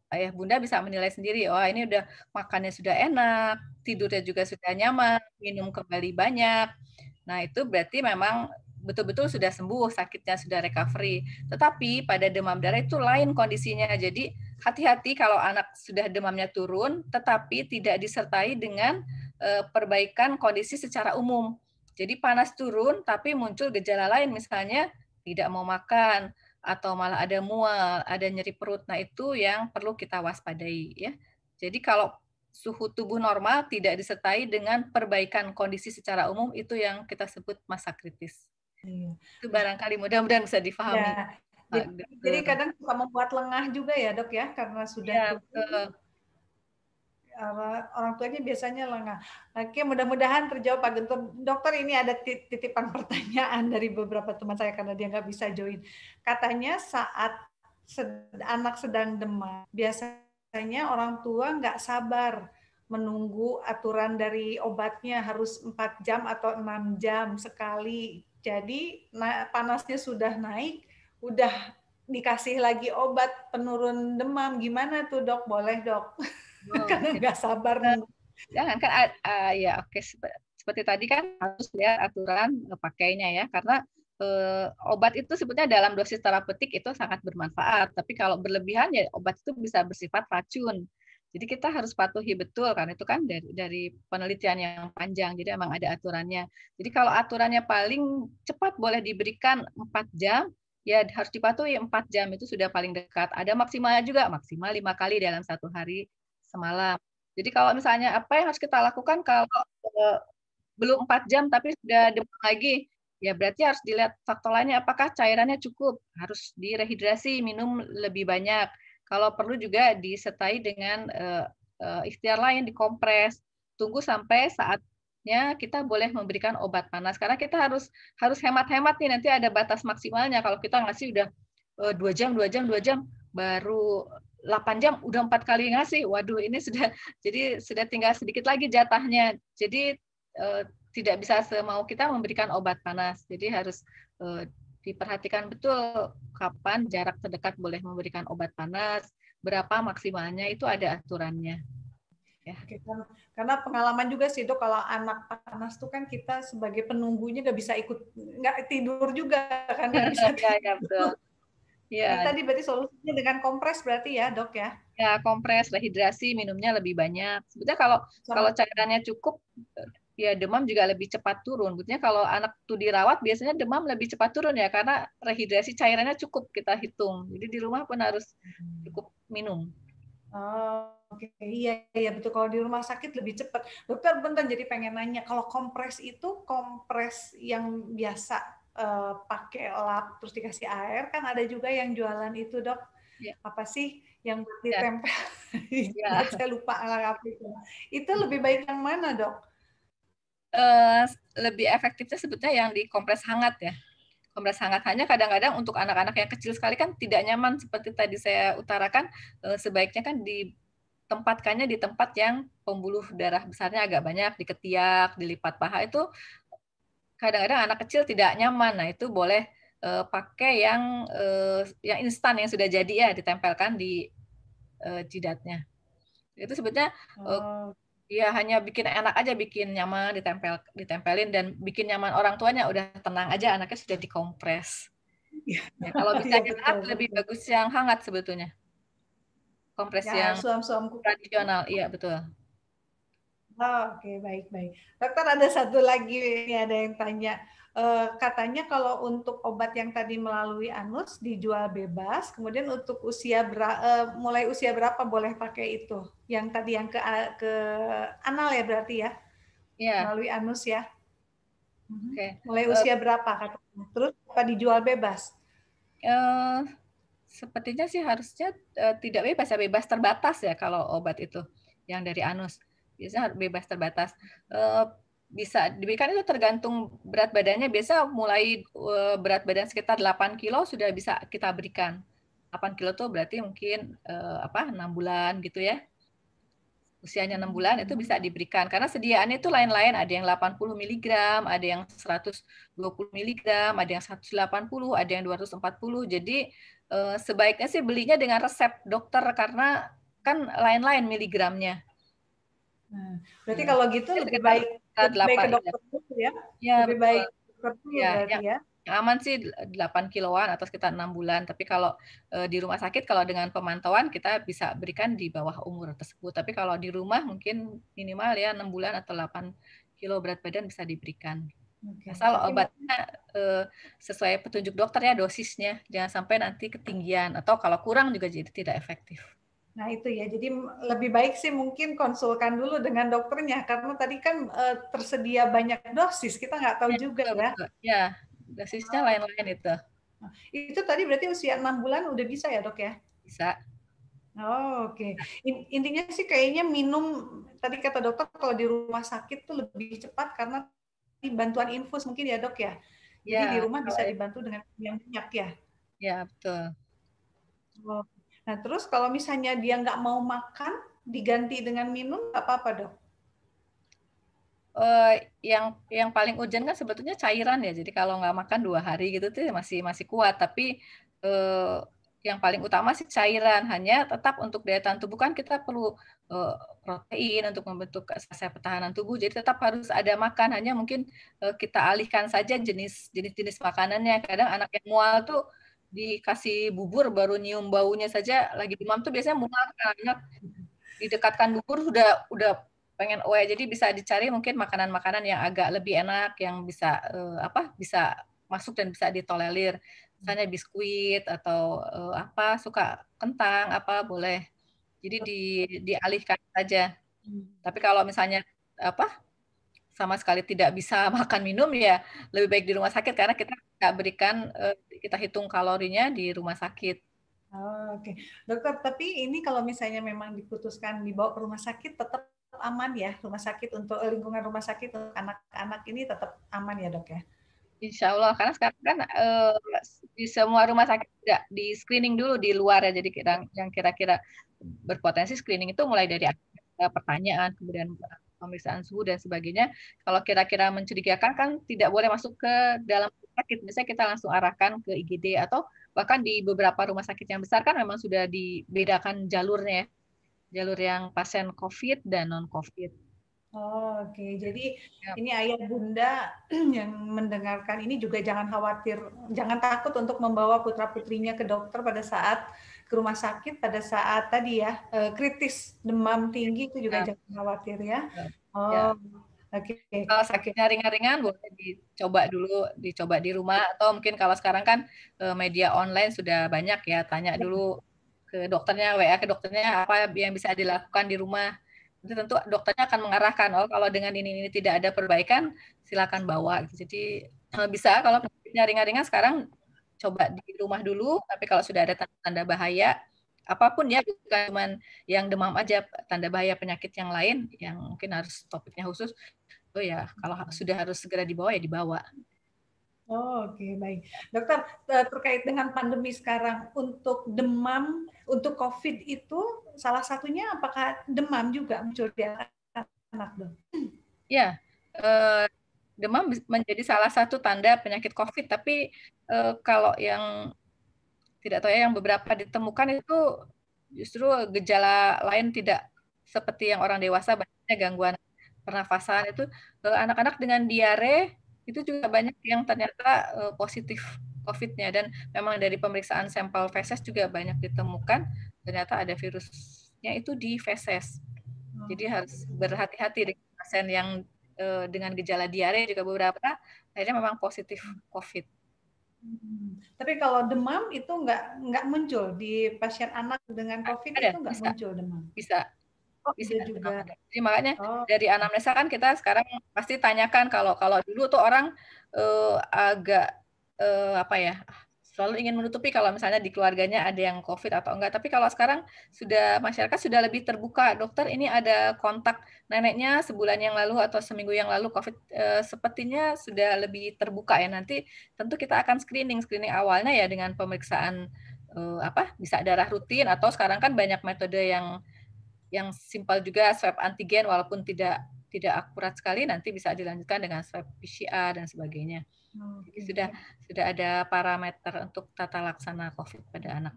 ayah bunda bisa menilai sendiri, oh ini udah makannya sudah enak, tidurnya juga sudah nyaman, minum kembali banyak. Nah itu berarti memang betul-betul sudah sembuh, sakitnya sudah recovery. Tetapi pada demam darah itu lain kondisinya. Jadi hati-hati kalau anak sudah demamnya turun, tetapi tidak disertai dengan perbaikan kondisi secara umum. Jadi panas turun, tapi muncul gejala lain, misalnya tidak mau makan, atau malah ada mual, ada nyeri perut. Nah itu yang perlu kita waspadai ya. Jadi kalau suhu tubuh normal tidak disertai dengan perbaikan kondisi secara umum itu yang kita sebut masa kritis. Itu barangkali mudah-mudahan bisa difahami. Ya, jadi kadang suka membuat lengah juga ya dok ya karena sudah turun. orang tuanya biasanya lengah. Oke, mudah-mudahan terjawab Pak Guntur. Dokter, ini ada titipan pertanyaan dari beberapa teman saya karena dia nggak bisa join. Katanya saat anak sedang demam, biasanya orang tua nggak sabar menunggu aturan dari obatnya harus 4 jam atau 6 jam sekali. Jadi panasnya sudah naik, udah dikasih lagi obat penurun demam. Gimana tuh dok? Boleh dok? Oh, Karena oke. nggak sabar nunggu. Jangan kan, ya oke, seperti tadi kan harus lihat aturan pakainya ya, karena obat itu sebetulnya dalam dosis terapeutik itu sangat bermanfaat, tapi kalau berlebihan ya obat itu bisa bersifat racun. Jadi kita harus patuhi betul kan, itu kan dari penelitian yang panjang, jadi emang ada aturannya. Jadi kalau aturannya paling cepat boleh diberikan 4 jam, ya harus dipatuhi 4 jam, itu sudah paling dekat. Ada maksimalnya juga, maksimal 5 kali dalam 1 hari semalam. Jadi kalau misalnya apa yang harus kita lakukan kalau belum 4 jam tapi sudah demam lagi, ya berarti harus dilihat faktor lainnya, apakah cairannya cukup, harus direhidrasi, minum lebih banyak. Kalau perlu juga disertai dengan ikhtiar lain, dikompres. Tunggu sampai saatnya kita boleh memberikan obat panas, karena kita harus hemat-hemat nih, nanti ada batas maksimalnya. Kalau kita ngasih udah 2 jam, 2 jam, 2 jam, baru 8 jam udah 4 kali ngasih. Waduh, ini sudah tinggal sedikit lagi jatahnya. Jadi tidak bisa semau kita memberikan obat panas. Jadi harus diperhatikan betul kapan jarak terdekat boleh memberikan obat panas, berapa maksimalnya, itu ada aturannya. Ya. Karena pengalaman juga sih dok, kalau anak panas tuh kan kita sebagai penunggunya nggak bisa ikut, nggak tidur juga kan, nggak bisa tidur. Ya, betul. Ya. Tadi berarti solusinya dengan kompres berarti ya dok ya? Ya, kompres, rehidrasi, minumnya lebih banyak. Sebetulnya kalau cairannya cukup, ya demam juga lebih cepat turun. Sebetulnya kalau anak itu dirawat, biasanya demam lebih cepat turun ya, karena rehidrasi cairannya cukup kita hitung. Jadi di rumah pun harus cukup minum. Oh, oke. Iya betul. Kalau di rumah sakit lebih cepat. Dokter, bentar, jadi pengen nanya, kalau kompres itu kompres yang biasa pakai lap terus dikasih air, kan ada juga yang jualan itu dok. Ya. Apa sih yang ditempel? Ya. Saya lupa apa itu. Itu lebih baik yang mana dok? Lebih efektifnya sebetulnya yang dikompres hangat ya. Kompres hangat, hanya kadang-kadang untuk anak-anak yang kecil sekali kan tidak nyaman, seperti tadi saya utarakan, sebaiknya kan ditempatkannya di tempat yang pembuluh darah besarnya agak banyak, di ketiak, di lipat paha, itu kadang-kadang anak kecil tidak nyaman. Nah, itu boleh pakai yang instan, yang sudah jadi ya, ditempelkan di jidatnya. Itu sebetulnya ya hanya bikin enak aja, bikin nyaman, ditempelin, dan bikin nyaman orang tuanya, udah tenang aja, anaknya sudah dikompres. Ya, kalau bisa yang hangat, lebih bagus yang hangat sebetulnya. Kompres ya, yang suam-suamku tradisional, iya betul. Oke, baik. Dokter, ada satu lagi, ada yang tanya. Katanya kalau untuk obat yang tadi melalui anus dijual bebas, kemudian untuk mulai usia berapa boleh pakai itu? Yang tadi yang ke anal ya berarti ya? Iya. Melalui anus ya? Oke. Mulai usia berapa katanya? Terus apa dijual bebas? Sepertinya sih harusnya tidak bebas ya, bebas terbatas ya kalau obat itu yang dari anus. Biasanya bebas terbatas. Bisa diberikan, itu tergantung berat badannya. Biasa mulai berat badan sekitar 8 kilo sudah bisa kita berikan. 8 kilo tuh berarti mungkin 6 bulan gitu ya. Usianya 6 bulan itu bisa diberikan. Karena sediaannya itu lain-lain. Ada yang 80 mg, ada yang 120 mg, ada yang 180, ada yang 240. Jadi sebaiknya sih belinya dengan resep dokter, karena kan lain-lain miligramnya. Berarti kalau gitu lebih baik ke dokter dulu ya? Ya, lebih betul. baik dokter dulu berarti ya? Yang aman sih 8 kiloan atau sekitar 6 bulan. Tapi kalau di rumah sakit, kalau dengan pemantauan, kita bisa berikan di bawah umur tersebut. Tapi kalau di rumah mungkin minimal ya 6 bulan atau 8 kilo berat badan bisa diberikan. Asal obatnya sesuai petunjuk dokter ya, dosisnya. Jangan sampai nanti ketinggian, atau kalau kurang juga jadi tidak efektif. Nah itu ya, jadi lebih baik sih mungkin konsulkan dulu dengan dokternya, karena tadi kan tersedia banyak dosis, kita nggak tahu juga ya. Ya, dosisnya lain-lain itu. Itu tadi berarti usia 6 bulan udah bisa ya dok ya? Bisa. Oh, oke. Intinya sih kayaknya minum, tadi kata dokter kalau di rumah sakit tuh lebih cepat karena bantuan infus mungkin ya dok ya. Jadi di Ya, rumah kalau bisa dibantu dengan yang minyak ya. ya betul. Oh. Nah terus kalau misalnya dia nggak mau makan, diganti dengan minum nggak apa-apa dok? Yang paling urgent kan sebetulnya cairan ya. Jadi kalau nggak makan 2 hari gitu tuh masih masih kuat. Tapi eh, yang paling utama sih cairan. Hanya tetap untuk daya tahan tubuh kan kita perlu protein untuk membentuk sel pertahanan tubuh. Jadi tetap harus ada makan. Hanya mungkin kita alihkan saja jenis makanannya. Kadang anak yang mual tuh dikasih bubur baru nyium baunya saja lagi demam tuh biasanya mual karena didekatkan bubur udah pengen OE. Jadi bisa dicari mungkin makanan-makanan yang agak lebih enak yang bisa bisa masuk dan bisa ditolerir. Misalnya biskuit atau apa suka kentang apa boleh. Jadi dialihkan saja. Tapi kalau misalnya apa sama sekali tidak bisa makan minum ya lebih baik di rumah sakit karena kita nggak berikan kita hitung kalorinya di rumah sakit. Oh, oke, dokter. Tapi ini kalau misalnya memang diputuskan dibawa ke rumah sakit, tetap aman ya rumah sakit untuk lingkungan rumah sakit untuk anak-anak ini tetap aman ya dok ya? Insya Allah, karena sekarang kan di semua rumah sakit tidak di screening dulu di luar ya, jadi yang kira-kira berpotensi screening itu mulai dari pertanyaan, kemudian pemeriksaan suhu dan sebagainya. Kalau kira-kira mencurigakan kan tidak boleh masuk ke dalam rumah sakit, misalnya kita langsung arahkan ke IGD atau bahkan di beberapa rumah sakit yang besar kan memang sudah dibedakan jalurnya, ya. Jalur yang pasien COVID dan non-COVID. Oh, oke. Jadi Ya, ini ayah bunda yang mendengarkan ini juga jangan khawatir, jangan takut untuk membawa putra putrinya ke dokter pada saat ke rumah sakit pada saat tadi ya kritis demam tinggi itu juga ya, jangan khawatir ya. ya. Oh, oke, Kalau oke. sakitnya ringan-ringan boleh dicoba dulu, dicoba di rumah atau mungkin kalau sekarang kan media online sudah banyak ya, tanya dulu ke dokternya, WA ke dokternya apa yang bisa dilakukan di rumah. Itu tentu dokternya akan mengarahkan, oh kalau dengan ini tidak ada perbaikan, silakan bawa. Jadi bisa kalau sakitnya ringan-ringan sekarang coba di rumah dulu, tapi kalau sudah ada tanda-tanda bahaya, apapun ya, bukan cuma yang demam aja, tanda bahaya penyakit yang lain yang mungkin harus topiknya khusus, oh ya, kalau sudah harus segera dibawa ya dibawa. Oh, oke, baik. Dokter, terkait dengan pandemi sekarang, untuk demam, untuk COVID itu salah satunya apakah demam juga muncul di anak-anak, dok? Ya, eh, demam menjadi salah satu tanda penyakit COVID, tapi kalau yang tidak tahu ya, yang beberapa ditemukan itu justru gejala lain tidak seperti yang orang dewasa, banyaknya gangguan pernafasan itu anak-anak dengan diare itu juga banyak yang ternyata positif COVID-nya dan memang dari pemeriksaan sampel feses juga banyak ditemukan ternyata ada virusnya itu di feses. Jadi harus berhati-hati dengan pasien yang dengan gejala diare juga beberapa akhirnya memang positif COVID. Tapi kalau demam itu nggak muncul di pasien anak dengan COVID Ada, itu nggak bisa, muncul demam. bisa. Oh, Bisa ada demam juga. ada. Jadi makanya Oh, dari anamnesa kan kita sekarang pasti tanyakan kalau kalau dulu tuh orang agak apa ya selalu ingin menutupi kalau misalnya di keluarganya ada yang COVID atau enggak. Tapi kalau sekarang sudah masyarakat sudah lebih terbuka. Dokter ini ada kontak neneknya sebulan yang lalu atau seminggu yang lalu COVID sepertinya sudah lebih terbuka ya. Nanti tentu kita akan screening awalnya ya dengan pemeriksaan apa bisa darah rutin atau sekarang kan banyak metode yang simpel juga swab antigen walaupun tidak akurat sekali nanti bisa dilanjutkan dengan swab PCR dan sebagainya. Jadi oke. sudah ada parameter untuk tata laksana COVID pada anak.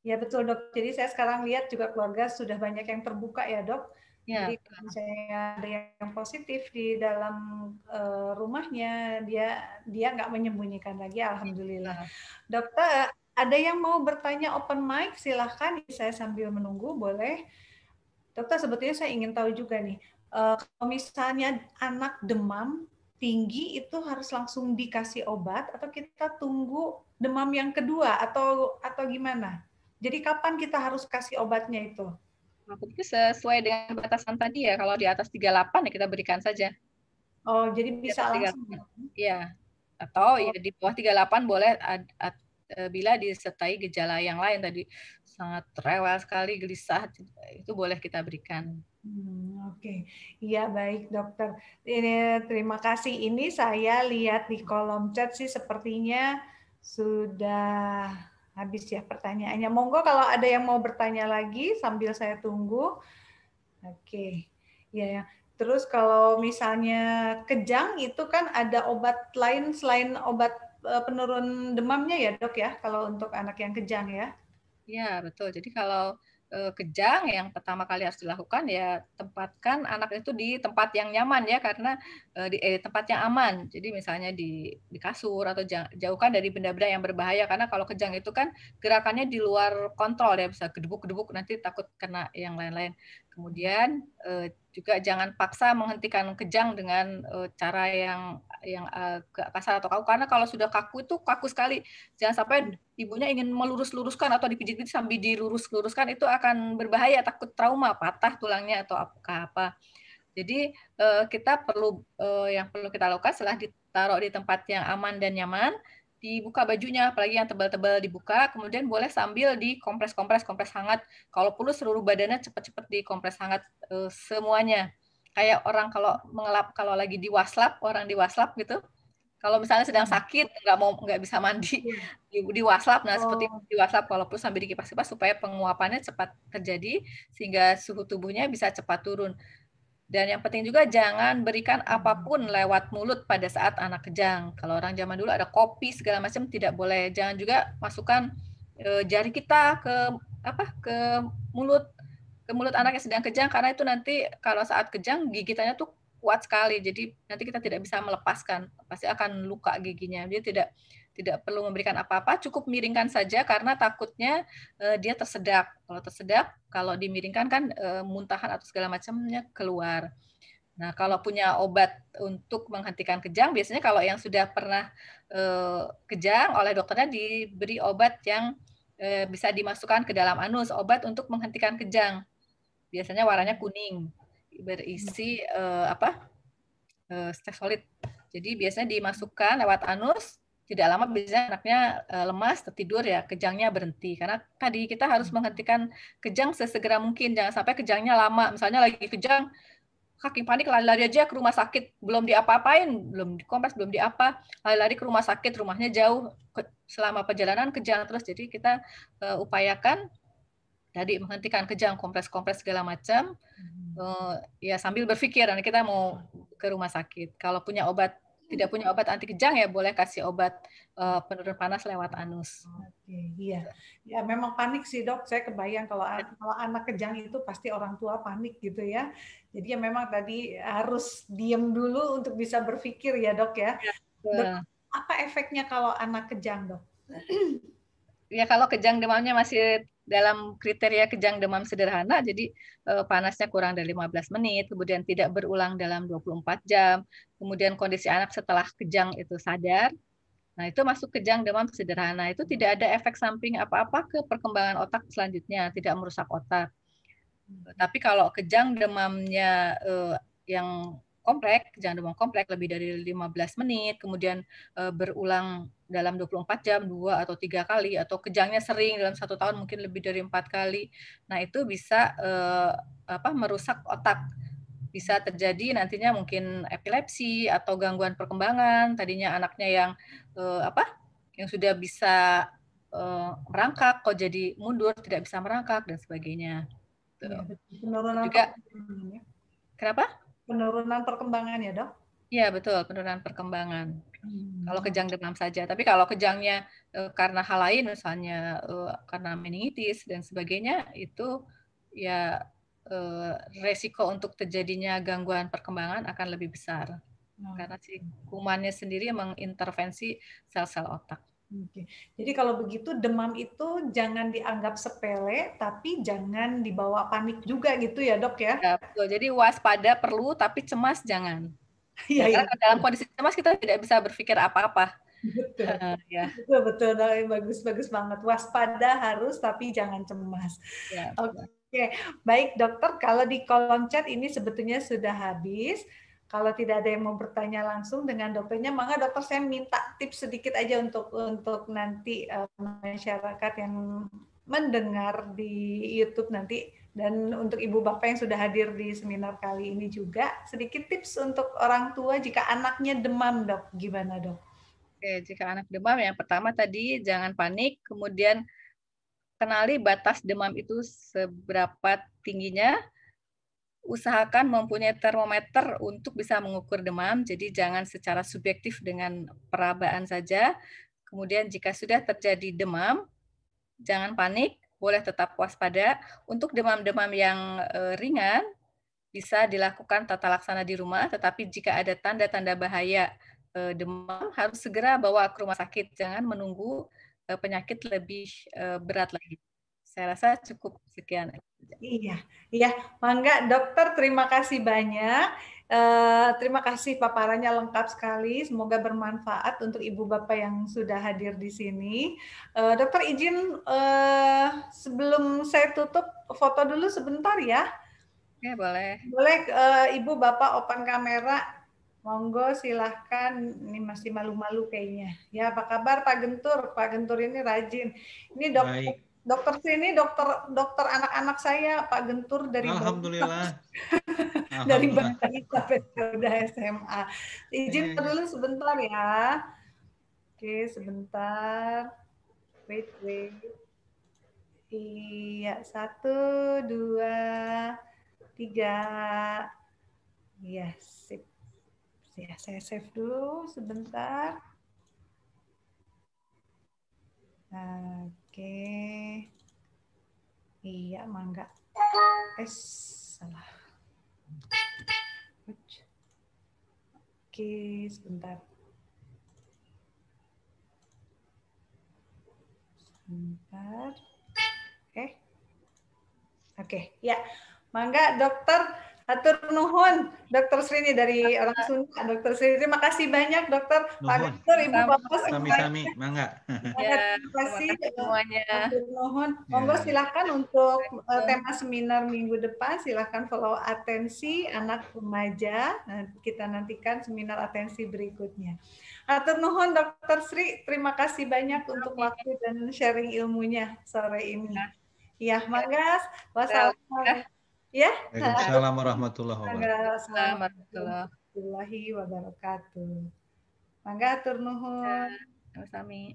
Ya betul dok. Jadi saya sekarang lihat juga keluarga sudah banyak yang terbuka ya dok. Ya, Jadi kalau misalnya ada yang positif di dalam rumahnya, dia nggak menyembunyikan lagi. Alhamdulillah. Dokter, ada yang mau bertanya open mic? Silahkan. Saya sambil menunggu, boleh. Dokter, sebetulnya saya ingin tahu juga nih, kalau misalnya anak demam tinggi itu harus langsung dikasih obat atau kita tunggu demam yang kedua atau gimana? Jadi kapan kita harus kasih obatnya itu? waktu itu sesuai dengan batasan tadi ya, kalau di atas 38 ya kita berikan saja. Oh, jadi Di bisa atas langsung. 38. Iya. Atau Oh, ya di bawah 38 boleh bila disertai gejala yang lain tadi sangat rewel sekali, gelisah, itu boleh kita berikan. Oke. Iya, baik dokter. Ini terima kasih. Ini saya lihat di kolom chat sih sepertinya sudah habis ya pertanyaannya. Monggo kalau ada yang mau bertanya lagi sambil saya tunggu. Oke. Ya, ya. Terus kalau misalnya kejang itu kan ada obat lain selain obat penurun demamnya ya, Dok ya, kalau untuk anak yang kejang ya. Ya, betul. Jadi kalau kejang yang pertama kali harus dilakukan ya tempatkan anak itu di tempat yang nyaman ya, karena di tempat yang aman. Jadi misalnya di kasur atau jauhkan dari benda-benda yang berbahaya, karena kalau kejang itu kan gerakannya di luar kontrol ya, bisa gedebuk-gedebuk, nanti takut kena yang lain-lain. Kemudian juga jangan paksa menghentikan kejang dengan cara yang kasar atau kaku, karena kalau sudah kaku itu kaku sekali. Jangan sampai ibunya ingin melurus-luruskan atau dipijit-pijit sambil dilurus-luruskan, itu akan berbahaya, takut trauma, patah tulangnya atau apa. Jadi kita perlu yang perlu kita lakukan setelah ditaruh di tempat yang aman dan nyaman, dibuka bajunya, apalagi yang tebal-tebal dibuka, kemudian boleh sambil dikompres hangat. Kalau perlu seluruh badannya cepat-cepat dikompres hangat semuanya. Kayak orang kalau lagi diwaslap, orang diwaslap gitu. Kalau misalnya sedang sakit, nggak bisa mandi, diwaslap. Nah, seperti diwaslap, kalau perlu sambil dikipas-kipas supaya penguapannya cepat terjadi, sehingga suhu tubuhnya bisa cepat turun. Dan yang penting juga jangan berikan apapun lewat mulut pada saat anak kejang. Kalau orang zaman dulu ada kopi segala macam, tidak boleh. Jangan juga masukkan jari kita ke mulut anak yang sedang kejang, karena itu nanti kalau saat kejang gigitannya tuh kuat sekali, jadi nanti kita tidak bisa melepaskan, pasti akan luka giginya. Jadi tidak perlu memberikan apa-apa, cukup miringkan saja karena takutnya dia tersedak. Kalau tersedak, kalau dimiringkan kan muntahan atau segala macamnya keluar. Nah, kalau punya obat untuk menghentikan kejang, biasanya kalau yang sudah pernah kejang oleh dokternya diberi obat yang bisa dimasukkan ke dalam anus, obat untuk menghentikan kejang. Biasanya warnanya kuning, berisi stesolid. Jadi biasanya dimasukkan lewat anus, tidak lama biasanya anaknya lemas, tertidur ya, kejangnya berhenti. Karena tadi kita harus menghentikan kejang sesegera mungkin, jangan sampai kejangnya lama. Misalnya lagi kejang, saking panik lari-lari aja ke rumah sakit, belum diapa-apain, belum dikompres, belum diapa, lari-lari ke rumah sakit, rumahnya jauh, selama perjalanan kejang terus. Jadi kita upayakan tadi menghentikan kejang, kompres-kompres segala macam, ya sambil berpikir nanti kita mau ke rumah sakit. Kalau tidak punya obat anti kejang ya boleh kasih obat penurun panas lewat anus. Oke, iya. Ya memang panik sih dok. Saya kebayang kalau anak kejang itu pasti orang tua panik gitu ya. Jadi ya memang tadi harus diem dulu untuk bisa berpikir ya dok ya. Dok, apa efeknya kalau anak kejang dok? Ya kalau kejang demamnya masih dalam kriteria kejang demam sederhana, jadi panasnya kurang dari 15 menit, kemudian tidak berulang dalam 24 jam, kemudian kondisi anak setelah kejang itu sadar, nah itu masuk kejang demam sederhana. Itu tidak ada efek samping apa-apa ke perkembangan otak selanjutnya, tidak merusak otak. Tapi kalau kejang demamnya yang kompleks, kejang demam kompleks lebih dari 15 menit, kemudian berulang dalam 24 jam 2 atau 3 kali, atau kejangnya sering dalam 1 tahun mungkin lebih dari 4 kali. Nah, itu bisa merusak otak. Bisa terjadi nantinya mungkin epilepsi atau gangguan perkembangan. Tadinya anaknya yang sudah bisa merangkak kok jadi mundur, tidak bisa merangkak dan sebagainya. Ya, penurunan juga perkembangan ya. Kenapa? Penurunan perkembangan ya dok? Iya betul, penurunan perkembangan. Kalau kejang demam saja, tapi kalau kejangnya karena hal lain, misalnya karena meningitis dan sebagainya, itu ya resiko untuk terjadinya gangguan perkembangan akan lebih besar. Karena si kumannya sendiri mengintervensi sel-sel otak. Oke. Jadi kalau begitu demam itu jangan dianggap sepele, tapi jangan dibawa panik juga gitu ya dok ya? Ya betul. Jadi waspada perlu, tapi cemas jangan. Iya, Ya, iya. karena dalam kondisi cemas kita tidak bisa berpikir apa-apa. Betul. Ya. Betul, bagus banget. Waspada harus, tapi jangan cemas. Ya, Oke, baik dokter. Kalau di kolom chat ini sebetulnya sudah habis. Kalau tidak ada yang mau bertanya langsung dengan dokternya, maka dokter saya minta tips sedikit aja untuk nanti masyarakat yang mendengar di YouTube nanti, dan untuk ibu bapak yang sudah hadir di seminar kali ini juga, sedikit tips untuk orang tua jika anaknya demam, Dok. Gimana, Dok? Oke, jika anak demam yang pertama tadi jangan panik, kemudian kenali batas demam itu seberapa tingginya. Usahakan mempunyai termometer untuk bisa mengukur demam, jadi jangan secara subjektif dengan perabaan saja. Kemudian jika sudah terjadi demam, jangan panik, boleh tetap waspada. Untuk demam-demam yang ringan, bisa dilakukan tata laksana di rumah, tetapi jika ada tanda-tanda bahaya demam, harus segera bawa ke rumah sakit, jangan menunggu penyakit lebih berat lagi. Saya rasa cukup sekian. Iya, iya, mangga dokter, terima kasih banyak. Terima kasih paparannya lengkap sekali. Semoga bermanfaat untuk ibu bapak yang sudah hadir di sini. Dokter izin sebelum saya tutup foto dulu sebentar ya. Oke, boleh. Boleh ibu bapak open kamera. Monggo silahkan. Ini masih malu-malu kayaknya. Ya, apa kabar Pak Gentur? Pak Gentur ini rajin. Ini dokter sini, dokter anak-anak saya, Pak Gentur dari Alhamdulillah. dari bayi sampai sudah SMA. Izin Ya. dulu sebentar ya. Oke, sebentar. Wait. Iya, 1, 2, 3. Iya, sip. Ya, saya save dulu sebentar. Oke. Iya, mangga. Salah. Oke, sebentar. Sebentar. Oke, ya. Mangga dokter, atur nuhun. Dokter Sri dari orang Sunda. Dokter Sri, terima kasih banyak dokter. Pak Dokter, Ibu Bapak Sami-sami, mangga. Ya, terima kasih semuanya. Atur nuhun. Monggo silahkan untuk tema seminar minggu depan, silahkan follow atensi anak remaja. Nah, kita nantikan seminar atensi berikutnya. Atur nuhun Dokter Sri, terima kasih banyak untuk waktu dan sharing ilmunya sore ini. Ya, mangga. Wassalamualaikum. Ya. Waalaikumsalam warahmatullahi wabarakatuh. Mangga atur nuhun. Sami-sami.